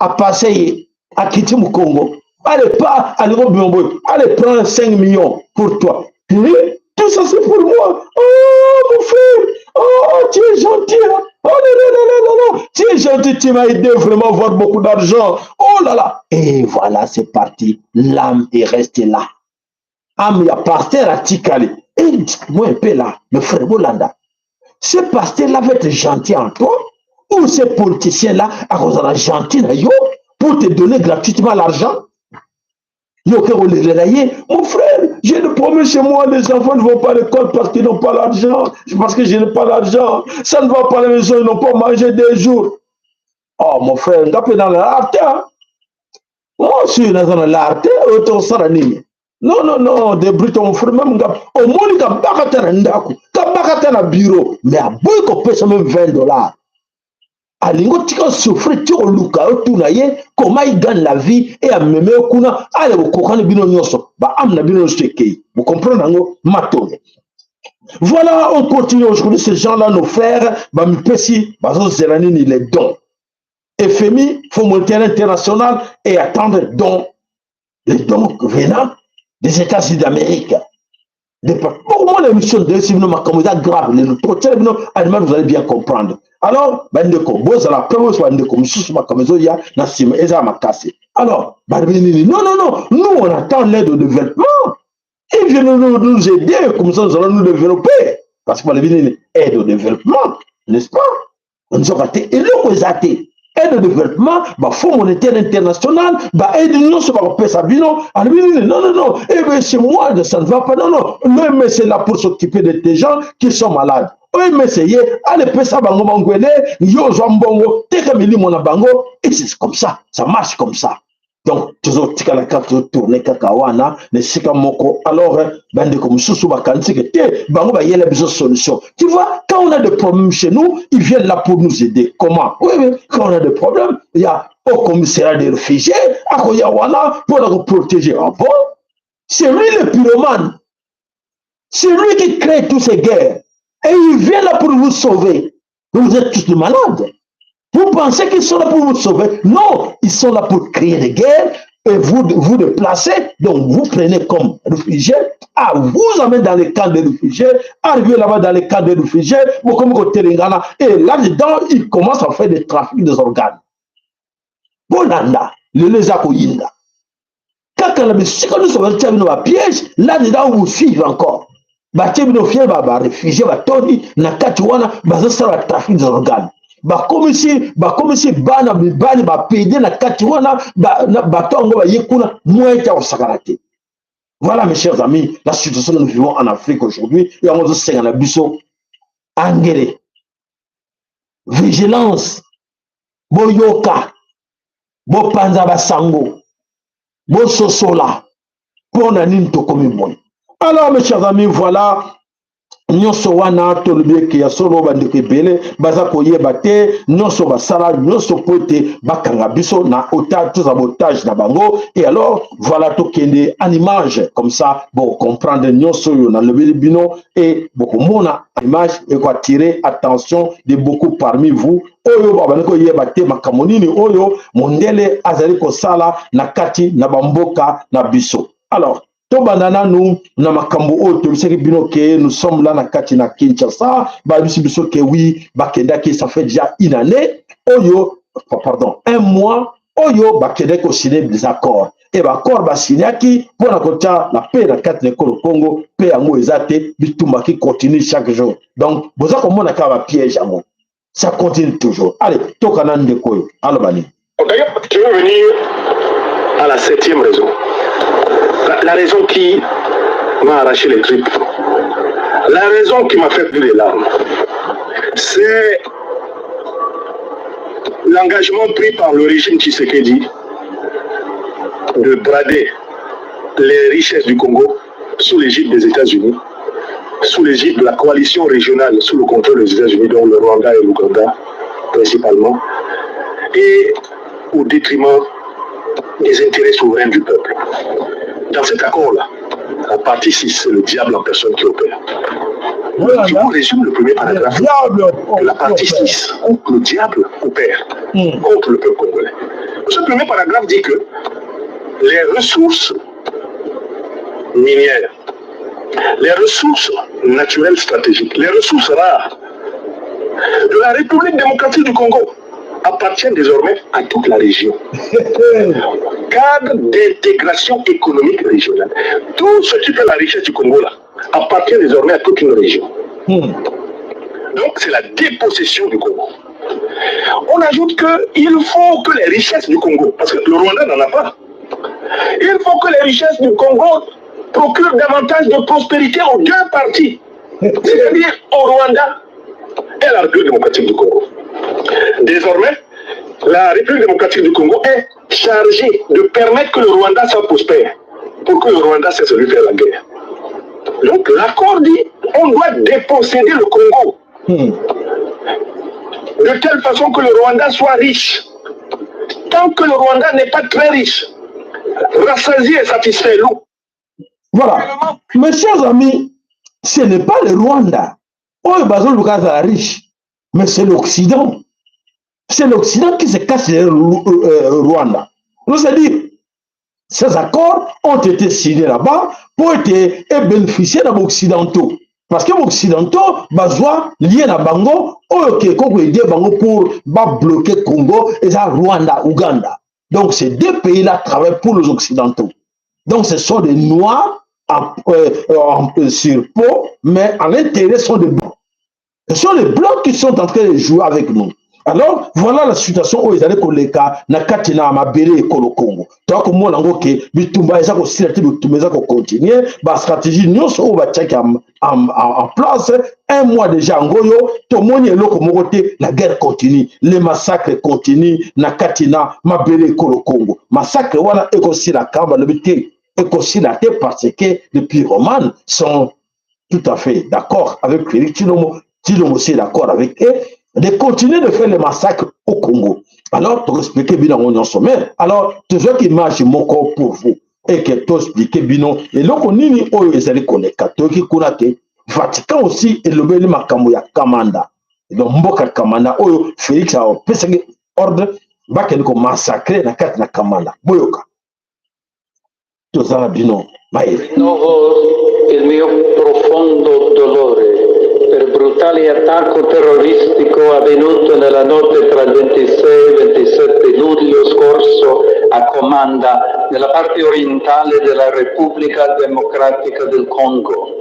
À passer, à quitter mon Congo. Allez, pas, allez, allez, prends 5 millions pour toi. Et tout ça, c'est pour moi. Oh, mon frère. Oh, tu es gentil. Hein? Oh, non. Tu es gentil, tu m'as aidé vraiment à avoir beaucoup d'argent. Oh là là. Et voilà, c'est parti. L'âme est restée là. Âme, il y a pasteur à Tikali. Et dites-moi un peu là, le frère Bolanda. Ce pasteur-là va être gentil en toi, ou ce politicien-là, à cause de la gentille, pour te donner gratuitement l'argent. Mon frère, j'ai le problème chez moi, les enfants ne vont pas à l'école parce qu'ils n'ont pas l'argent, parce que je n'ai pas l'argent. Ça ne va pas à la maison, ils n'ont pas mangé 2 jours. Oh, mon frère, on est dans l'art. Moi, je suis dans l'art, autant ça, non, des brutons, mon frère, même, au moins, il y a un bureau, mais à bout qu'on paye même $20. Alingo tika souffrir tiko luka otuna ye comment il gagne la vie et à même kuna ale kokana bino nyoso ba amna bino sekei. Vous comprenez ngo matone. Voilà, on continue aujourd'hui ces gens-là nos frères ba mipesi bazo zelanini les dons. FMI, Fonds monétaire international et attendre les dons venant des États-Unis d'Amérique. Pour moi, l'émission de Sivno Makamouza grave, les prochains animaux, vous allez bien comprendre. Alors, Bandeko, Boz à la première fois, Bandeko, Moussous Makamouza, ya, Nassim, Eza Makassi. Alors, non, nous, on attend l'aide au développement. Ils viennent nous aider, comme ça, nous allons nous développer. Parce que les aide au développement, n'est-ce pas? On nous a raté, et là, on les a ratés. Aide au développement, Fonds monétaire international, aide nous sur non, eh bien c'est moi, ça ne va pas, non, mais c'est là pour s'occuper de tes gens qui sont malades. Oui, mais c'est allez, pesa bango mangwele, yo zambongo, teka mili mona bango, et c'est comme ça marche comme ça. Donc, toujours tika la carte tourner kakawana, les sikamoko, alors, bande comme sous bakansi que te, bango ba yele besoin de solution. Tu vois, quand on a des problèmes chez nous, ils viennent là pour nous aider. Comment? Oui, quand on a des problèmes, il y a au commissariat des réfugiés, à Koyawana, pour nous protéger. Ah bon? C'est lui le pyromane. C'est lui qui crée toutes ces guerres. Et il vient là pour vous sauver. Vous êtes tous malades. Vous pensez qu'ils sont là pour vous sauver? Non, ils sont là pour créer des guerres et vous déplacer. Donc, vous prenez comme réfugiés, vous amenez dans les camps de réfugiés, arrivez là-bas dans les camps de réfugiés, vous comme au Telangana, et là-dedans, ils commencent à faire des trafics des organes. Bolanda, le Lezakoyinda. Quand nous sommes dans un piège, là-dedans, vous suivez encore. Batebino fier ba réfugiés, batodi, nakatuana, bazasa la trafic des organes. Comme si bana bibali ba pédé na kati wana ba tongo ba yekuna moeta osakarate. Voilà mes chers amis, la situation que nous vivons en Afrique aujourd'hui, et on va se faire biso engrais. Vigilance, boyoka, bo panza ba sango, bo sosola, pour nani tokomi bon. Alors mes chers amis, voilà. Nyonso wana tolobie ki ya solo bandeko ebele baza koyeba te nyonso basala nyonso po ete bakanga biso na otage na bango. Et alors voilà tokende en image comme ça bon comprendre nyonso yo na lobeli bino et bokomona image et quoi attirer attention de beaucoup parmi vous oyo babane koyeba te makambo nini oyo mondele azali kosala na kati na bamboka na biso. Alors Tobanana nous na makambo oto biseki bino ke nous sommes là na kati na Kinshasa ba biso ke oui bakenda ke ça fait déjà une année oyo pardon 1 mois oyo bakenda ko signer des accords et ba accord ba signaki pour na kota la paix na kati na Congo paix yango ezate bitumba qui continue chaque jour. Donc boza komona ka ba piège yango ça continue toujours. Allez tokana ndeko yo alobani. D'ailleurs je veux venir à la 7e raison. La raison qui m'a arraché les tripes, la raison qui m'a fait pleurer les larmes, c'est l'engagement pris par le régime Tshisekedi de brader les richesses du Congo sous l'égide des États-Unis, sous l'égide de la coalition régionale sous le contrôle des États-Unis, dont le Rwanda et l'Ouganda principalement, et au détriment des intérêts souverains du peuple. Dans cet accord-là, la partie 6, c'est le diable en personne qui opère. Voilà, Je vous résume le premier paragraphe. La partie 6, le diable opère contre le peuple congolais. Ce premier paragraphe dit que les ressources minières, les ressources naturelles stratégiques, les ressources rares de la République démocratique du Congo appartiennent désormais à toute la région. Cadre d'intégration économique régionale. Tout ce qui fait la richesse du Congo là appartient désormais à toute une région. Donc c'est la dépossession du Congo. On ajoute qu'il faut que les richesses du Congo, parce que le Rwanda n'en a pas, il faut que les richesses du Congo procurent davantage de prospérité aux deux parties, c'est-à-dire au Rwanda et à la République démocratique du Congo. Désormais, la République démocratique du Congo est chargée de permettre que le Rwanda soit prospère, pour que le Rwanda cesse de lui faire la guerre. Donc l'accord dit on doit déposséder le Congo de telle façon que le Rwanda soit riche. Tant que le Rwanda n'est pas très riche, rassasié et satisfait, l'eau. Voilà. Mes chers amis, ce n'est pas le Rwanda. Oh, le riche, mais c'est l'Occident. C'est l'Occident qui se casse le Rwanda. C'est-à-dire, ces accords ont été signés là-bas pour être bénéficier des Occidentaux. Parce que les Occidentaux, besoin liés à Bango, pour bloquer le Congo et ça Rwanda, Ouganda. Donc ces deux pays-là travaillent pour les Occidentaux. Donc ce sont des Noirs sur peau, mais à l'intérieur sont des Blancs. Ce sont les Blancs qui sont en train de jouer avec nous. Alors, voilà la situation où ils allaient koleka na katina mabele et kolo Congo. Donc, moi, l'angoke, bitumba, ils ont aussi continuer, la stratégie, nous sommes en place. Un mois déjà, en goyo, tout le monde est là comme côté, la guerre continue, les massacres continuent, na katina mabele et kolo Congo. Massacre, voilà, et aussi la camba, le biti, et aussi la tête parce que les pyromanes sont tout à fait d'accord avec Félix Chilomo aussi d'accord avec eux. De continuer de faire les massacres au Congo. Alors, pour expliquer bien en sommet, alors, toujours qui marche mon corps pour vous, et que tu expliques bien, et là, on y est, les allez connaître, qui connaît, Vatican aussi, et le béni Makamoya Kamanda. Et donc, Mboka Kamanda, Félix a fait ordre, va qu'il y massacrer la carte na Kamanda. Boyoka. Tout ça, bien, Maïr. Il mio profondo dolore per brutale attacco terroristico avvenuto nella notte tra il 26 e il 27 luglio scorso a Komanda, nella parte orientale della Repubblica Democratica del Congo,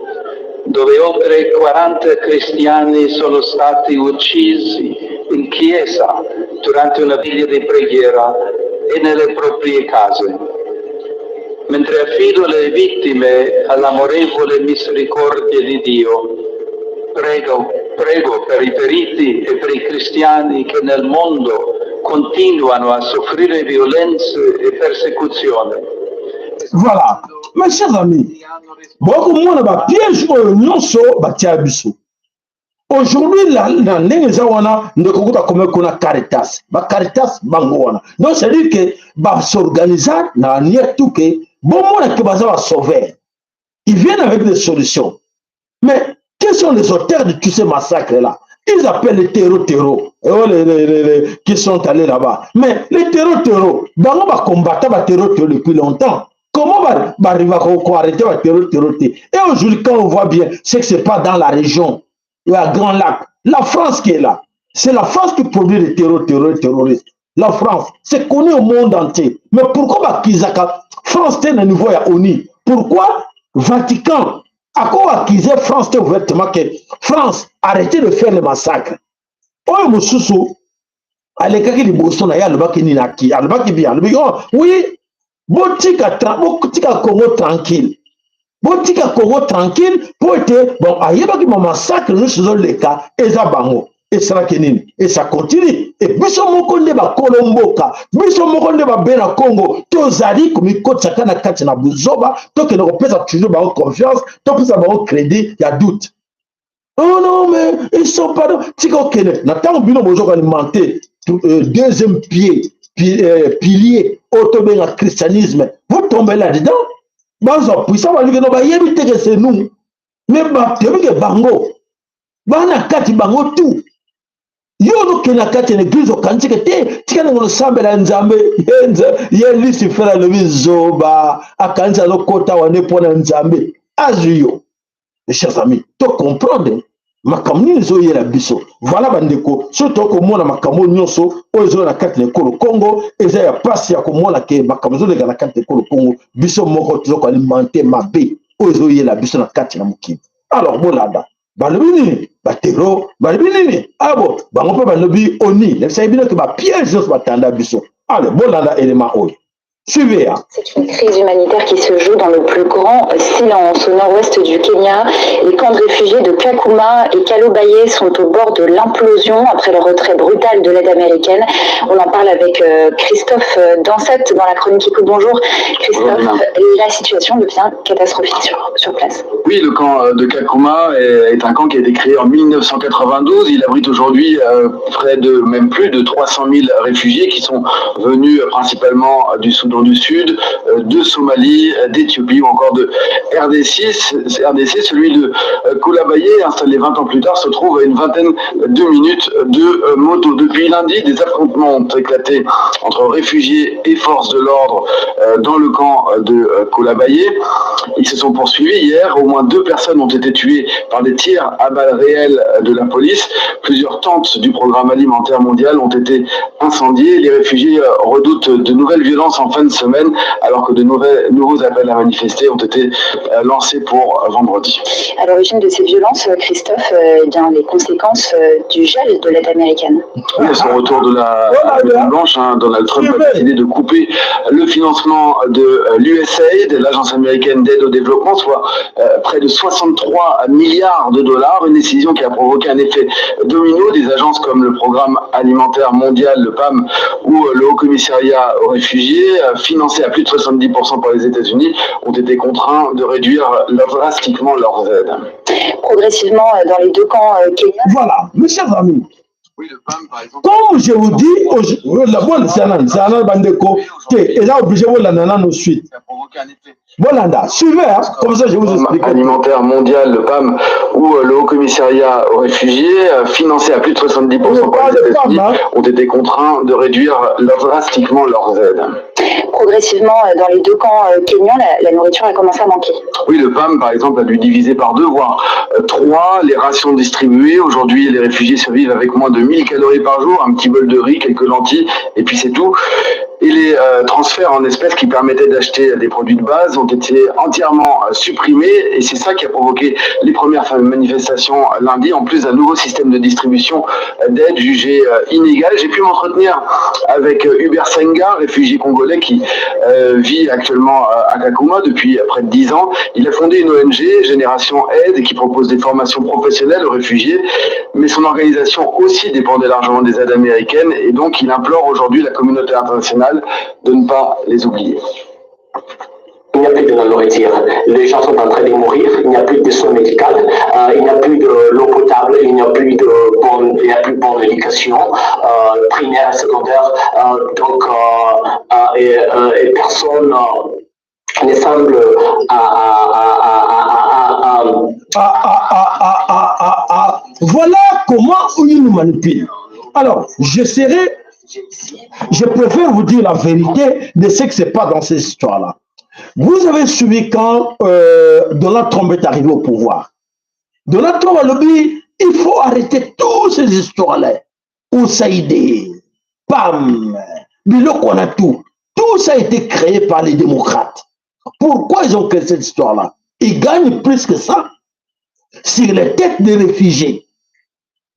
dove oltre 40 cristiani sono stati uccisi in chiesa durante una viglia di preghiera e nelle proprie case. Mentre affido le vittime all'amorevole misericordia di Dio, prego per i feriti e per i cristiani che nel mondo continuano a soffrire violenze e persecuzione. Voilà, mes chers amis, beaucoup de monde va piège aujourd'hui, dans les gens, nous avons Caritas, Caritas Bangoana. Donc, c'est-à-dire que s'organiser dans tout que bon monde qui va sauver. Ils viennent avec des solutions. Mais quels sont les auteurs de tous ces massacres-là? Ils appellent les terreaux, qui sont allés là-bas. Mais les terreaux, dans va combattre les terreaux depuis longtemps. Comment va arriver à arrêter les terreaux? Et aujourd'hui, quand on voit bien, c'est que ce n'est pas dans la région, il y a un grand lac. La France qui est là, c'est la France qui produit les terroristes. La France, c'est connu au monde entier. Mais pourquoi Kizaka France est à niveau à ONU? Pourquoi Vatican a quoi acquisé France ouvertement que France arrêtez de faire les massacres? Oh, Moussoussou, allez, quand il est Boston, il y a le bac qui est oui, Botika Congo tranquille. Botika Congo tranquille pour être bon, il y a un massacre, nous faisons les cas, et ça bango. Et ça et ça continue. Et biso moko nde ba kolomboka, biso moko nde ba bena Congo, tozali komi kotaka na kati na buzoba, to ke no pesa toujours ba confiance, to pesa ba crédit, il y a doute. Oh non mais ils sont pas tiko kene. Na tango bino bozo alimenter deuxième pilier autobenga christianisme. Vous tombez là-dedans. Banzo puissant va dire no ba yebite que c'est nous. Mais ba tebike bango. Bana kati bango tout. Yo kena kati na église okanzike te tika na sambela nzambe ye Lucifer le bizoba akanza lokota wane pona nzambe azuyo. Mes chers amis, to comprendre makamuni zo yela biso. Voilà bandeko, surtout ko mona makambo nyonso ozo na kati na ekolo Congo, eza ya pasi ya ko mona ke makamzo de na kati na ekolo Congo, biso moko tuzo ko alimenter mabe ozo yela biso na kati na mukini. Alors bolanda balobini batero balobini abo bango pe balobi oni le saibino ke ba piège ba tanda biso. Alors bolanda élément oyo. Suivez. C'est une crise humanitaire qui se joue dans le plus grand silence. Au nord-ouest du Kenya, les camps de réfugiés de Kakuma et Kalobaye sont au bord de l'implosion après le retrait brutal de l'aide américaine. On en parle avec Christophe Dansette dans la chronique Écoute. Bonjour Christophe, la situation devient catastrophique sur place. Oui, le camp de Kakuma est un camp qui a été créé en 1992. Il abrite aujourd'hui près de même plus de 300 000 réfugiés qui sont venus principalement du Soudan du Sud, de Somalie, d'Éthiopie ou encore de RDC. Celui de Kolabaye, installé 20 ans plus tard, se trouve à une vingtaine de minutes de moto. Depuis lundi, des affrontements ont éclaté entre réfugiés et forces de l'ordre dans le camp de Kolabaye. Ils se sont poursuivis hier. Au moins 2 personnes ont été tuées par des tirs à balles réelles de la police. Plusieurs tentes du programme alimentaire mondial ont été incendiées. Les réfugiés redoutent de nouvelles violences en fin de semaine, alors que de nouveaux appels à manifester ont été lancés pour vendredi. À l'origine de ces violences, Christophe, les conséquences du gel de l'aide américaine. Oui, à son retour de la Maison Blanche, Donald Trump a décidé de couper le financement de l'USAID, l'agence américaine d'aide au développement, soit près de 63 milliards de dollars, une décision qui a provoqué un effet domino. Des agences comme le Programme alimentaire mondial, le PAM, ou le Haut Commissariat aux réfugiés, financés à plus de 70% par les États-Unis, ont été contraints de réduire drastiquement leurs aides. Progressivement, dans les 2 camps kenyans. Voilà, mes chers amis. Oui, le PAM, par exemple. Comme je vous dis, la bonne c'est un bandeko, et là obligé de la nana nous suite. Ça a provoqué un effet. Voilà, suivez, comme ça je vous explique. Alimentaire mondial, le PAM, ou le Haut Commissariat aux réfugiés, financés à plus de 70% par les États-Unis, ont été contraints de réduire drastiquement leurs aides. Progressivement, dans les 2 camps kenyans, la nourriture a commencé à manquer. Oui, le PAM, par exemple, a dû diviser par 2, voire 3 les rations distribuées. Aujourd'hui, les réfugiés survivent avec moins de 1000 calories par jour, un petit bol de riz, quelques lentilles, et puis c'est tout. Et les transferts en espèces qui permettaient d'acheter des produits de base ont été entièrement supprimés, et c'est ça qui a provoqué les premières manifestations lundi, en plus d'un nouveau système de distribution d'aide jugé inégal. J'ai pu m'entretenir avec Hubert Senga, réfugié congolais qui vit actuellement à Kakuma depuis près de 10 ans. Il a fondé une ONG, Génération Aide, qui propose des formations professionnelles aux réfugiés, mais son organisation aussi dépendait largement des aides américaines, et donc il implore aujourd'hui la communauté internationale de ne pas les oublier. Il n'y a plus de nourriture. Les gens sont en train de mourir. Il n'y a plus de soins médicaux. Il n'y a plus de l'eau potable. Il n'y a plus de bonne éducation primaire et secondaire. Et personne ne semble Voilà comment ils nous manipulent. Alors, je préfère vous dire la vérité de ce qui se passe dans ces histoires-là. Vous avez suivi quand Donald Trump est arrivé au pouvoir. Donald Trump a dit, il faut arrêter toutes ces histoires-là. Oussaïdé, PAM, Biloko, on a tout. Tout ça a été créé par les démocrates. Pourquoi ils ont créé cette histoire-là? Ils gagnent plus que ça sur les têtes des réfugiés.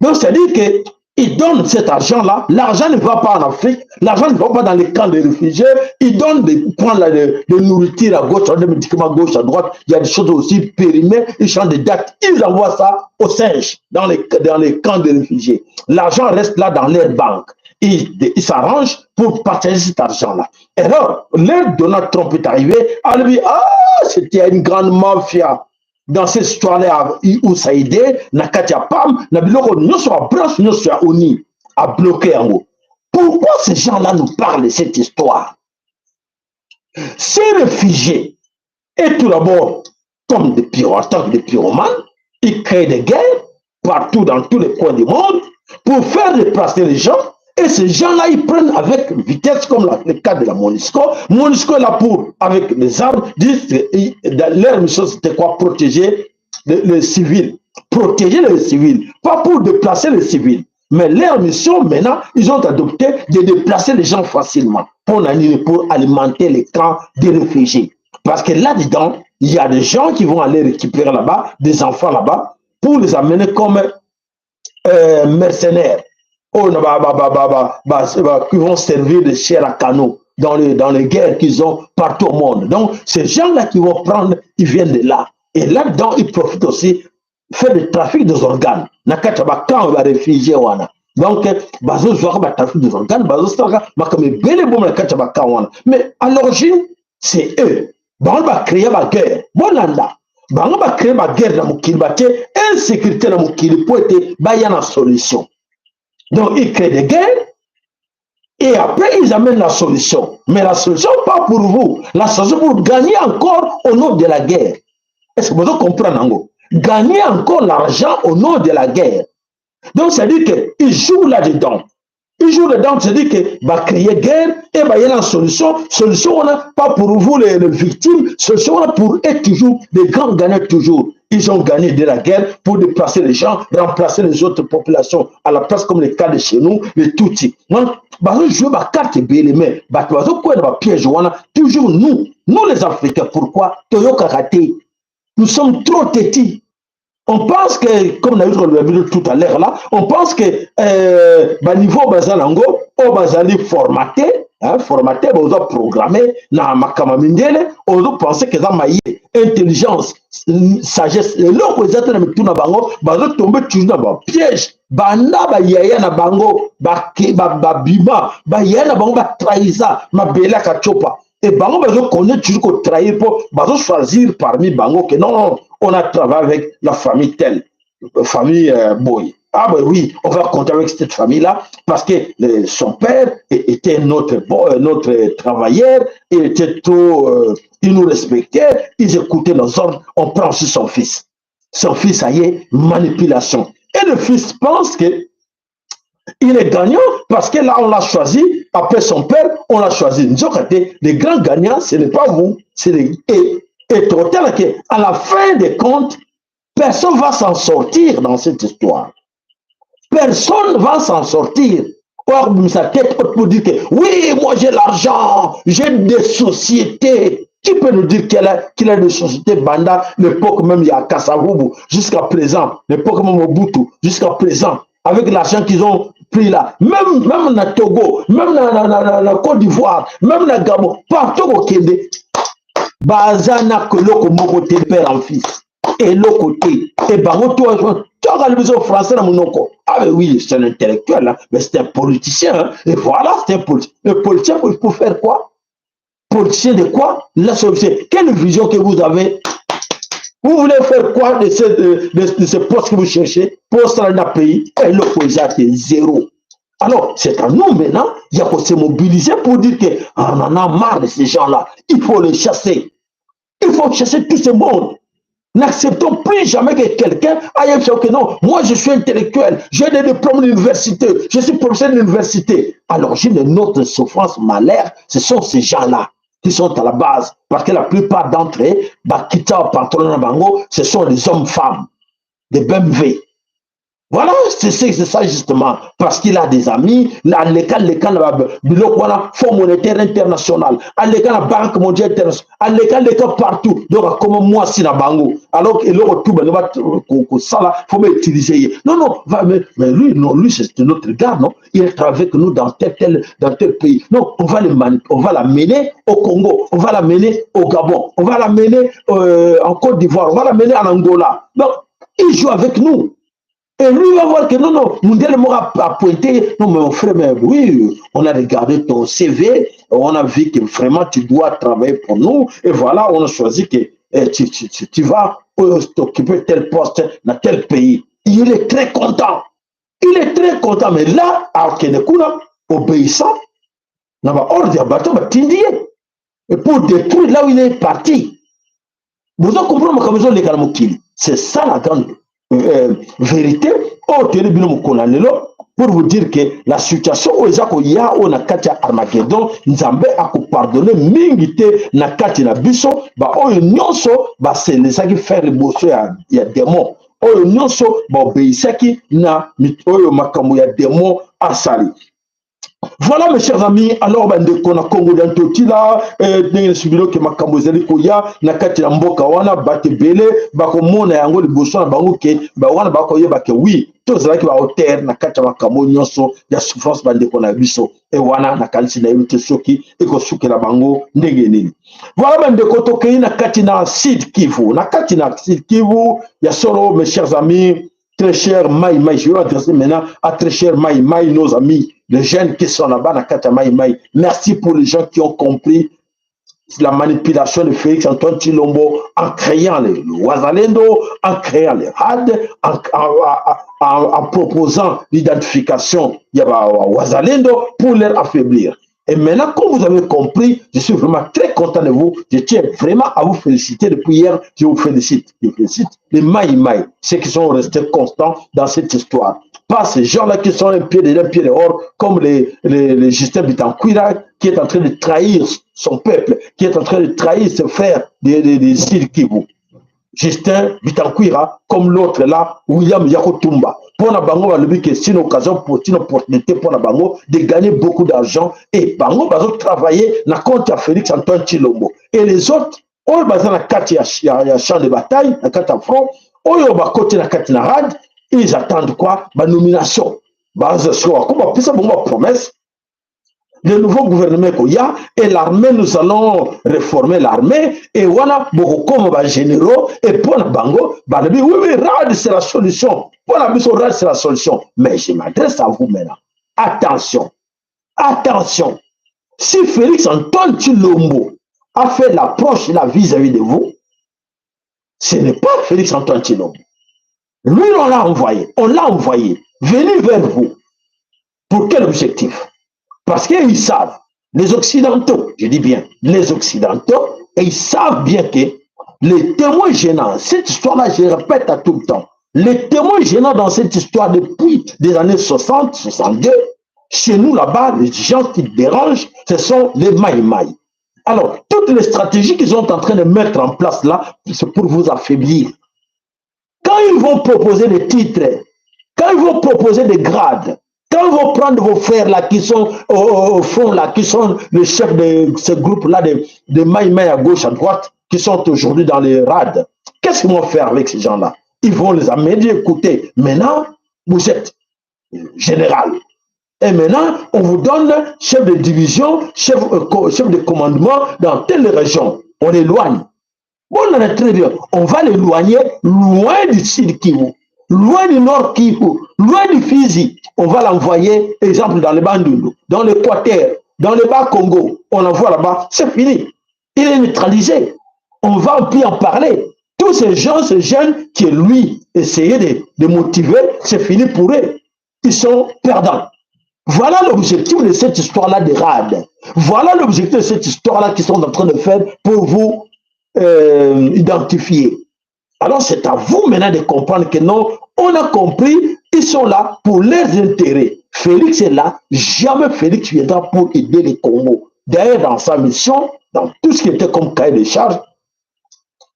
Donc, ça dit que Ils donnent cet argent-là. L'argent ne va pas en Afrique. L'argent ne va pas dans les camps de réfugiés. Ils donnent des points de nourriture à gauche, des médicaments à gauche, à droite. Il y a des choses aussi périmées. Ils changent des dates. Ils envoient ça aux singes dans les camps de réfugiés. L'argent reste là dans leur banque. Ils s'arrangent pour partager cet argent-là. Et alors, l'heure Donald Trump est arrivé, elle lui dit, ah, c'était une grande mafia. Dans cette histoire-là, où ça a aidé, Nakatia Pam, Nabiloko, nous sommes à branche, nous sommes à Oni, à bloquer en haut. Pourquoi ces gens-là nous parlent de cette histoire? Ces réfugiés, et tout d'abord, comme des pyromanes, des pyromanes, ils créent des guerres partout dans tous les coins du monde pour faire déplacer les gens. Et ces gens-là, ils prennent avec vitesse, comme le cas de la MONUSCO. MONUSCO est là pour, avec les armes, disent leur mission, c'était quoi? Protéger les civils. Protéger les civils. Pas pour déplacer les civils. Mais leur mission, maintenant, ils ont adopté de déplacer les gens facilement pour alimenter les camps des réfugiés. Parce que là-dedans, il y a des gens qui vont aller récupérer là-bas, des enfants là-bas, pour les amener comme mercenaires. Qui vont servir de chair à canon dans les guerres qu'ils ont partout au monde. Donc, ces gens-là qui vont prendre, ils viennent de là. Et là-dedans, ils profitent aussi, faire du trafic des organes. Quand on va réfugier, donc, trafic des organes, mais à l'origine, c'est eux. On va créer la guerre. On va créer la guerre dans le insécurité dans le pour être une solution. Donc, ils créent des guerres et après, ils amènent la solution. Mais la solution, pas pour vous. La solution pour gagner encore au nom de la guerre. Est-ce que vous comprenez, Nango? Gagner encore l'argent au nom de la guerre. Donc, ça veut dire qu'ils jouent là-dedans. Ils jouent là-dedans, c'est-à-dire qu'il va créer guerre et il y a une solution. Solution, on n'a pas pour vous les victimes. Solution, on a pour eux toujours, les grands gagnants toujours. Ils ont gagné de la guerre pour déplacer les gens, remplacer les autres populations à la place comme les cas de chez nous, les Tutsis. Donc, je joue ma carte belle, mais piège, toujours nous les Africains. Pourquoi? Nous sommes trop têtis. On pense que, comme on a vu tout à l'heure là, on pense que niveau bazalango, au bazali formaté, formaté, on doit programmer na makamamindele, on doit penser que ça maïe intelligence, sagesse, et là que ça na tout na bango, bazo tomber toujours dans piège, banda ba yaya na bango, ba bima, ba yaya na bango ba trahisa, ma bela kachopa. Et bango bazo connaît toujours qu'on trahir pour bazo choisir parmi bango que non, on a travaillé avec la famille telle, famille Boy. Ah ben oui, on va compter avec cette famille-là parce que son père était notre travailleur, il était trop, il nous respectait, ils écoutaient nos ordres, on prend aussi son fils. Son fils, ça y est, manipulation. Et le fils pense que il est gagnant parce que là, on l'a choisi. Après son père, on l'a choisi. Nous avons dit, les grands gagnants, ce n'est pas vous, c'est les... Et total, à la fin des comptes, personne ne va s'en sortir dans cette histoire. Personne ne va s'en sortir. Or, sa tête pour dire que oui, moi j'ai l'argent, j'ai des sociétés. Qui peut nous dire qu'il a des sociétés Banda, l'époque même il y a Kasavubu, jusqu'à présent, l'époque même Mobutu, jusqu'à présent, avec l'argent qu'ils ont pris là, même na Togo, même na Côte d'Ivoire, même na Gabon, partout au Kende, Bazana que l'autre côté père en fils, et l'autre côté, et Baroto, tu as regardé le français dans mon nom. Ah mais oui, c'est un intellectuel, hein, mais c'est un politicien, hein, et voilà, c'est un politicien. Le politicien, pour faire quoi? Politicien de quoi? La solution. Quelle vision que vous avez? Vous voulez faire quoi de ce poste que vous cherchez? Poste dans un pays, et l'opposition est zéro. Alors, c'est à nous maintenant, il y a qu'on se mobiliser pour dire qu'on en a marre de ces gens-là. Il faut les chasser. Il faut chasser tout ce monde. N'acceptons plus jamais que quelqu'un aille dire que non, moi je suis intellectuel, j'ai des diplômes d'université, je suis professeur d'université. À l'origine de notre souffrance, malheur, ce sont ces gens-là qui sont à la base. Parce que la plupart d'entre eux, ce sont des hommes-femmes, des BMW. Voilà, c'est ça justement. Parce qu'il a des amis, à l'école, Fonds monétaire international, à l'école, la Banque mondiale internationale, à l'école, partout. Donc, comme moi, si la bango. Alors que l'autre, ça là, il faut m'utiliser. Non, non, mais lui, non, lui, c'est notre gars, non? Il est avec nous dans tel pays. Non, on va l'amener au Congo, on va l'amener au Gabon, on va l'amener en Côte d'Ivoire, on va l'amener en Angola. Donc, il joue avec nous. Et lui va voir que non, non, Mondial m'a pointé. Non, mais mon frère, mais oui, on a regardé ton CV, on a vu que vraiment tu dois travailler pour nous. Et voilà, on a choisi que tu vas t'occuper tel poste dans tel pays. Il est très content. Il est très content. Mais là, à Kenekuna, obéissant, n'a pas hors de bateau, et pour détruire là où il est parti. Vous comprenez comme ils ont les Galamokili. C'est ça la grande vérité. Pour vous dire que la situation où il y a au Nakatia Armageddon, Nzambe a pardonné mingite Nakati na biso, ba oyo nyonso ba c'est les qui faire le bosso ya démon. Oyo nyonso ba obéissaki na oyo makambo ya démon asali. Voilà mes chers amis, alors on a Congo d'Antotila, Subilo que makambo ezali koya na kati na mboka wana batebele bakomona yango liboso na bango ke ba wana bakoyeba ke oui tozalaki ba hauteur na kati ya makambo nyonso ya souffrance bandeko na biso e wana na kanisi na yebi te soki ekosukela bango ndenge nini. Voilà bandeko tokei na kati na Sud Kivu, na kati na Sud Kivu ya solo mes chers amis. Très cher Maï Maï, je vais adresser maintenant à très cher Maï Maï, nos amis, les jeunes qui sont là-bas, Nakata Maï Maï. Merci pour les gens qui ont compris la manipulation de Félix Antoine Tshilombo en créant les Wazalendo, en créant les RAD, en proposant l'identification de Wazalendo pour les affaiblir. Et maintenant, comme vous avez compris, je suis vraiment très content de vous. Je tiens vraiment à vous féliciter. Depuis hier, je vous félicite. Je félicite les Maï Maï, ceux qui sont restés constants dans cette histoire. Pas ces gens-là qui sont un pied dehors, comme les Justin Bitanquira, qui est en train de trahir son peuple, qui est en train de trahir ses frères des Sud Kivu. Justin Bitanquira, comme l'autre là, William Yakotumba. Pour la Bango, c'est une occasion, une opportunité pour la Bango de gagner beaucoup d'argent. Et Bango va travailler dans le compte à Félix Antoine Tshilombo. Et les autres, on va dans la carte, il y a champ de bataille, la carte à front, on va côté la carte rad, ils attendent quoi? La nomination. Comme on ça, bon, promesse. Le nouveau gouvernement Koya et l'armée, nous allons réformer l'armée et voilà, beaucoup comme généraux et pour la Bango, oui, RAD c'est la solution. Pour la mission RAD c'est la solution. Mais je m'adresse à vous maintenant. Attention, attention. Si Félix Antoine Tshilombo a fait l'approche là vis-à-vis de vous, ce n'est pas Félix Antoine Tshilombo. Lui, on l'a envoyé, venu vers vous. Pour quel objectif? Parce qu'ils savent, les Occidentaux, je dis bien les Occidentaux, et ils savent bien que les témoins gênants, cette histoire-là, je répète à tout le temps, les témoins gênants dans cette histoire depuis des années 60, 62, chez nous là-bas, les gens qui dérangent, ce sont les Maï Maï. Alors, toutes les stratégies qu'ils sont en train de mettre en place là, c'est pour vous affaiblir. Quand ils vont proposer des titres, quand ils vont proposer des grades, quand ils vont prendre vos frères là qui sont au fond là, qui sont les chefs de ce groupe-là de Maï Maï à gauche, à droite, qui sont aujourd'hui dans les rades, qu'est-ce qu'ils vont faire avec ces gens-là? Ils vont les amener, écoutez, maintenant, vous êtes général. Et maintenant, on vous donne chef de division, chef de commandement dans telle région. On l'éloigne. Bon, on est très bien. On va l'éloigner loin du Sud Kivu, loin du Nord Kivu, loin du Fizi. On va l'envoyer, exemple, dans le Bandundu, dans l'Équateur, dans le Bas-Congo. On l'envoie là-bas, c'est fini. Il est neutralisé. On va plus en parler. Tous ces gens, ces jeunes qui, lui, essayaient de motiver, c'est fini pour eux. Ils sont perdants. Voilà l'objectif de cette histoire-là de RAD. Voilà l'objectif de cette histoire-là qu'ils sont en train de faire pour vous identifier. Alors c'est à vous maintenant de comprendre que non, on a compris, ils sont là pour leurs intérêts. Félix est là, jamais Félix viendra pour aider les Congo. D'ailleurs, dans sa mission, dans tout ce qui était comme cahier de charge,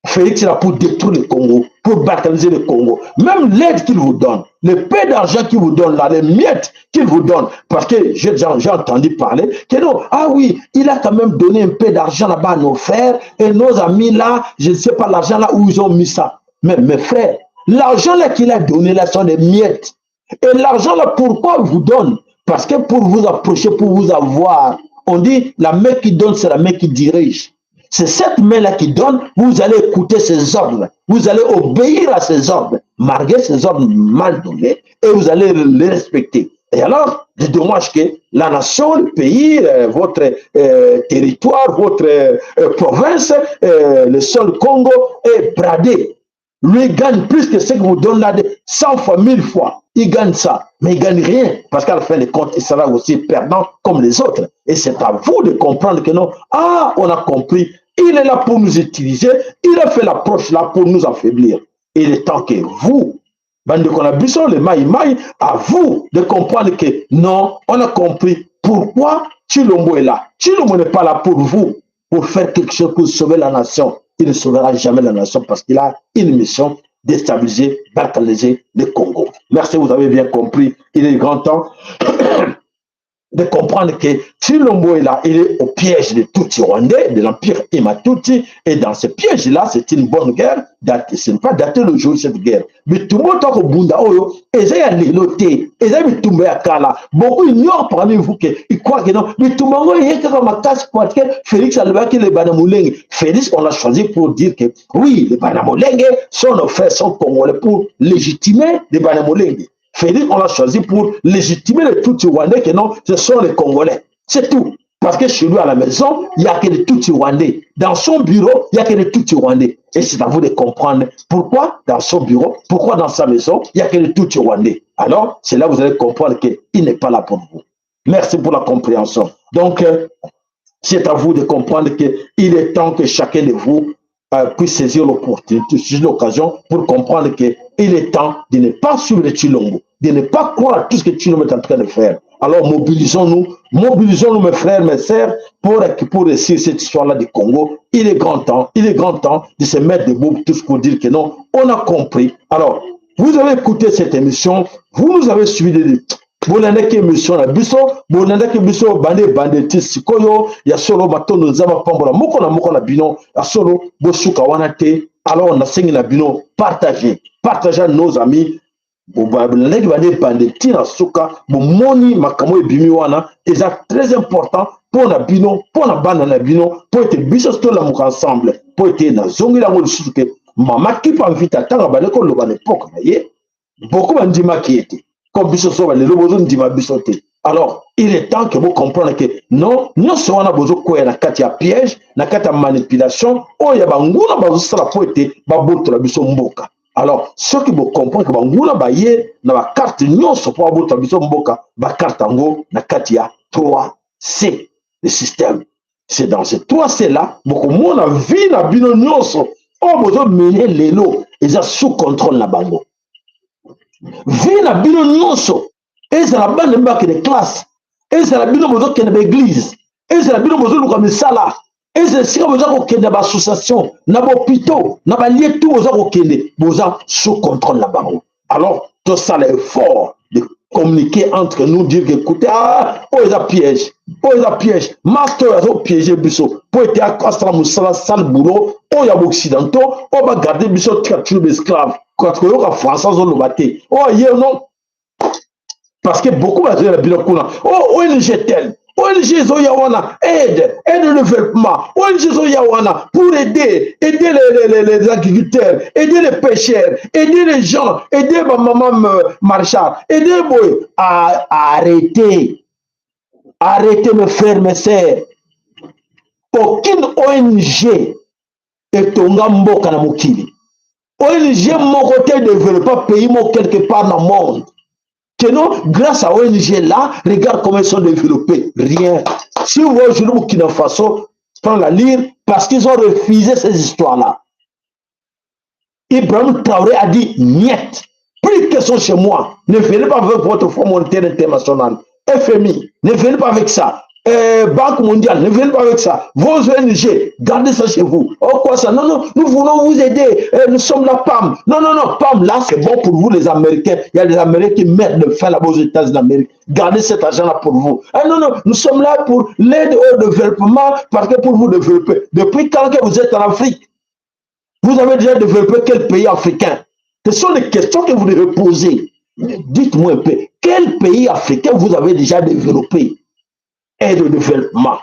Félix est là pour détruire le Congo, pour balkaniser le Congo. Même l'aide qu'il vous donne, le peu d'argent qu'il vous donne là, les miettes qu'il vous donne, parce que j'ai entendu parler que non, ah oui, il a quand même donné un peu d'argent là-bas à nos frères et nos amis là, je ne sais pas l'argent là où ils ont mis ça. Mais mes frères, l'argent là qu'il a donné là sont des miettes. Et l'argent là, pourquoi il vous donne? Parce que pour vous approcher, pour vous avoir, on dit la main qui donne, c'est la main qui dirige. C'est cette main-là qui donne, vous allez écouter ses ordres, vous allez obéir à ses ordres, malgré ses ordres mal donnés, et vous allez les respecter. Et alors, c'est dommage que la nation, le pays, votre territoire, votre province, le sol Congo est bradé. Lui gagne plus que ce que vous donne là, 100 fois, 1000 fois. Il gagne ça, mais il ne gagne rien, parce qu'à la fin des comptes, il sera aussi perdant comme les autres. Et c'est à vous de comprendre que non, ah, on a compris, il est là pour nous utiliser, il a fait l'approche là pour nous affaiblir. Il est temps que vous, bande de Konabisson, les maï, à vous de comprendre que non, on a compris pourquoi Tshilombo est là. Tshilombo n'est pas là pour vous, pour faire quelque chose pour sauver la nation. Il ne sauvera jamais la nation parce qu'il a une mission: déstabiliser, balkaniser le Congo. Merci, vous avez bien compris. Il est grand temps de comprendre que Tshilombo est là, il est au piège de Tutsi Rwandais, de l'empire Imatutsi, et dans ce piège-là, c'est une bonne guerre, ce n'est pas daté le jour de cette guerre. Mais tout le monde est au Bunda Oyo, et ça y a l'éloté, et ça y a Kala. Beaucoup ignorent parmi vous qu'ils croient que non, mais tout le monde est comme ma casse parce que Félix a levé les Banamoulengue. Félix, on l'a choisi pour dire que oui, les Banamoulengue sont nos frères, sont congolais pour légitimer les Banamoulengue. Félix, on l'a choisi pour légitimer les Tutsi Rwandais, que non, ce sont les Congolais. C'est tout. Parce que chez lui à la maison, il n'y a que des Tutsi Rwandais. Dans son bureau, il n'y a que des Tutsi Rwandais. Et c'est à vous de comprendre pourquoi dans son bureau, pourquoi dans sa maison, il n'y a que des Tutsi Rwandais. Alors, c'est là que vous allez comprendre qu'il n'est pas là pour vous. Merci pour la compréhension. Donc, c'est à vous de comprendre qu'il est temps que chacun de vous puisse saisir l'opportunité, saisir l'occasion pour comprendre qu'il est temps de ne pas suivre le Tshilombo, de ne pas croire à tout ce que Tshilombo est en train de faire. Alors mobilisons-nous, mes frères, mes sœurs, pour réussir cette histoire-là du Congo. Il est grand temps de se mettre debout tous pour dire que non, on a compris. Alors, vous avez écouté cette émission, vous nous avez suivi bonandaki émission na biso bonandaki biso bande sikoyo ya solo matondo nzamba pambola moko na bino ya solo bosuka wana te. Alors on a sengi na bino partager nos amis bonandaki bande tina suka bomoni makamo ebimi wana eza très important pour na bino pour na bana na bino pour ete biso to la muka ensemble pour ete na zongi la ngoli suke mama ki pa mvita tanga bale ko loba l'époque na ye beaucoup bandima ki ete. Alors, il est temps que vous compreniez que non, nous sommes en train de faire un piège, une manipulation, ou il y a un mboka. Alors, ceux qui vous comprennent que banguna baye na ba carte nyonso pour abota biso mboka, ba carte ngo na katia 3C le système. C'est dans ces 3C là, beaucoup mona vie na bino nyonso, o bozo mener lelo, ils sont sous contrôle na bango. Vie na bino nyonso ezala bana mbaki de classe ezala bino bozo kende ba église ezala bino bozo luka misala ezala sika bozo kokende ba association na ba hôpitaux na ba lieu tout bozo kokende bozo sous contrôle na bango. Alors tout ça l'effort de communiquer entre nous, dire que écoutez, ah, oh ils a piège master a piégé biso pour être à Castra Moussala sale boulot oh ya occidentaux oh va garder biso tiré d'esclaves quand on a français on le battait oh hier non parce que beaucoup va dire la bilokuna oh ONG tel ONG Zoyawana aide le développement ONG Zoyawana pour aider les agriculteurs, aider les pêcheurs, aider les gens, aider ma maman marchand, aider boy arrêtez mes frères, mes sœurs. Aucune ONG est tonga mboka na mokili. ONG mon côté développe pas pays mo quelque part dans le monde. Que non, grâce à ONG là, regarde comment ils sont développés. Rien. Si vous voyez aujourd'hui Burkina Faso, prends la lire parce qu'ils ont refusé ces histoires-là. Ibrahim Traoré a dit niet. Plus de questions chez moi. Ne venez pas avec votre Fonds monétaire international. FMI, ne venez pas avec ça. Banque mondiale, ne venez pas avec ça. Vos ONG, gardez ça chez vous. Oh quoi ça? Non, non, nous voulons vous aider. Nous sommes la PAM. Non, non, non, PAM, là, c'est bon pour vous les Américains. Il y a des Américains qui mettent le fin là-bas aux États-Unis d'Amérique. Gardez cet argent-là pour vous. Non, non, nous sommes là pour l'aide au développement, parce que pour vous développer. Depuis quand que vous êtes en Afrique? Vous avez déjà développé quel pays africain? Ce sont des questions que vous devez poser. Dites-moi un peu, quel pays africain vous avez déjà développé? Aide au développement.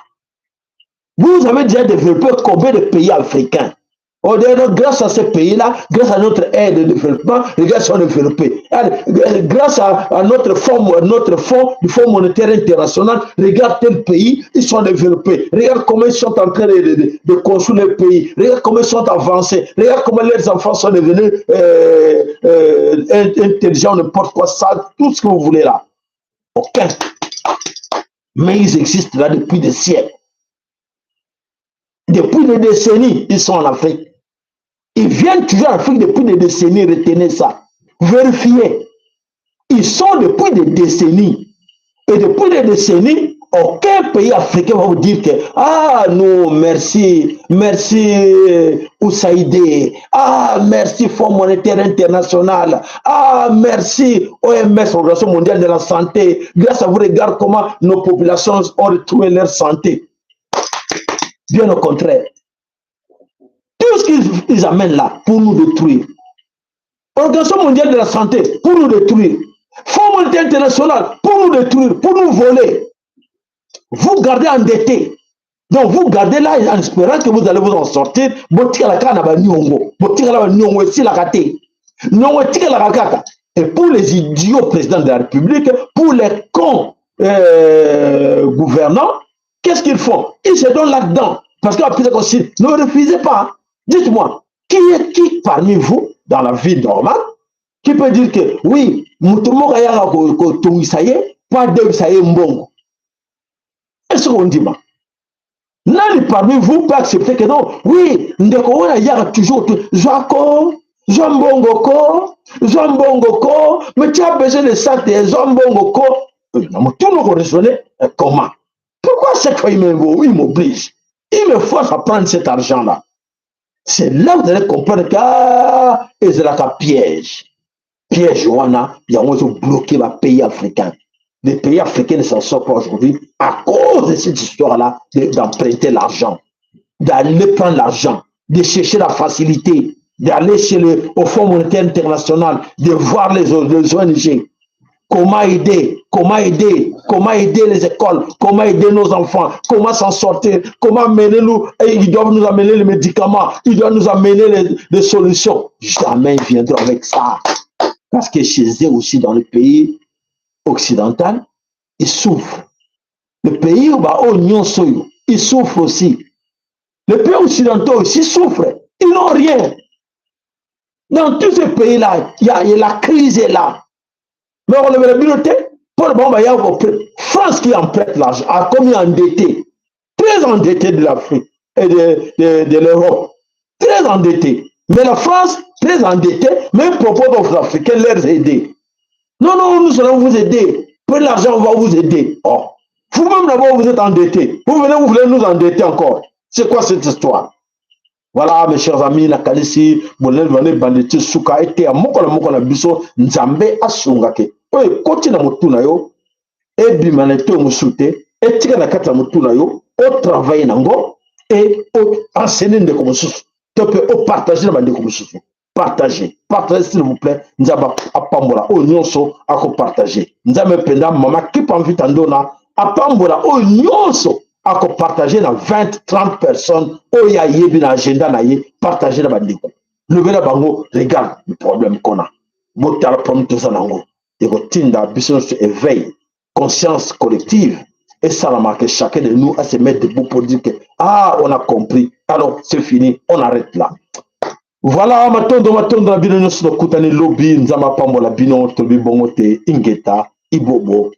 Vous avez déjà développé combien de pays africains? Grâce à ces pays-là, grâce à notre aide de développement, les gars sont développés. Grâce à notre fonds, du Fonds monétaire international, regarde tel pays, ils sont développés. Regarde comment ils sont en train de construire le pays. Regarde comment ils sont avancés. Regarde comment leurs enfants sont devenus intelligents, n'importe quoi, ça, tout ce que vous voulez là. Aucun. Mais ils existent là depuis des siècles. Depuis des décennies, ils sont en Afrique. Ils viennent toujours en Afrique depuis des décennies, retenez ça. Vérifiez. Ils sont depuis des décennies. Et depuis des décennies, aucun pays africain va vous dire que « Ah non, merci, merci Oussaïdé, ah merci Fonds monétaire international, ah merci OMS, Organisation mondiale de la santé, grâce à vous, regarde comment nos populations ont retrouvé leur santé. » Bien au contraire. Tout ce qu'ils amènent là pour nous détruire. Organisation mondiale de la santé pour nous détruire. Fonds monétaire international pour nous détruire, pour nous voler. Vous gardez endetté. Donc vous gardez là en espérant que vous allez vous en sortir. Et pour les idiots présidents de la République, pour les cons gouvernants, qu'est-ce qu'ils font? Ils se donnent là-dedans. Parce que ne refusez pas. Dites-moi, qui est qui parmi vous, dans la vie normale, qui peut dire que oui, pas de ça y est mbongo. Est-ce qu'on dit ma? Nani parmi vous peut accepter que non, oui, ndeko y a toujours Joako, Jombongoko, mais tu as besoin de ça, des Jombongoko. Tout le monde raisonner comment? Pourquoi cette fois il m'oblige? Il me force à prendre cet argent-là. C'est là que vous allez comprendre que c'est là qu'un piège. Piège, il y a bloqué les pays africains. Les pays africains ne s'en sortent pas aujourd'hui à cause de cette histoire-là d'emprunter l'argent, d'aller prendre l'argent, de chercher la facilité, d'aller au Fonds monétaire international, de voir les ONG. Comment aider les écoles, comment aider nos enfants, comment s'en sortir, comment mener nous, ils doivent nous amener les médicaments, ils doivent nous amener les solutions. Jamais ils viendront avec ça. Parce que chez eux aussi, dans le pays occidental, ils souffrent. Le pays où ils souffrent aussi. Les pays occidentaux aussi souffrent. Ils n'ont rien. Dans tous ces pays-là, la crise est là. Mais on le biloté, pour le moment, il y a France qui emprunte l'argent, a combien endetté? Très endetté de l'Afrique et de l'Europe. Très endetté. Mais la France, très endettée, même propos aux Africains leur aider. Non, non, nous allons vous aider. Prenez l'argent, on va vous aider. Oh. Vous-même d'abord, vous êtes endetté. Vous voulez nous endetter encore. C'est quoi cette histoire? Voilà, mes chers amis, la Kalisi, Bonel Vané Banditi, Souka, était à Mokola Biso, Nzambe, Asungake. Oui, continue à Motuna yo, et Bimanete au Moussoute, et Tika na Kata Motuna yo, au travail nango, et au enseigner de Komoussou. Au partager la bande de Komoussou. Partagez, s'il vous plaît, Nzaba Apambola, au Nyonso, à partager. Nzame Penda, Maman, qui peut envie t'andona, Apambola, au Nyonso. À partager dans 20-30 personnes, où il y a une agenda, partager la bande. Levez la bango, regarde le problème qu'on a. Montez la problème tout ça nango. Et routine d'ambition éveil, conscience collective. Et ça a marqué chacun de nous à se mettre debout pour dire que, ah, on a compris. Alors, c'est fini, on arrête là. Voilà, matondo, la bino nyonso kutani lobby, nzama pambo la bino, tobi bongote, ingeta, ibobo.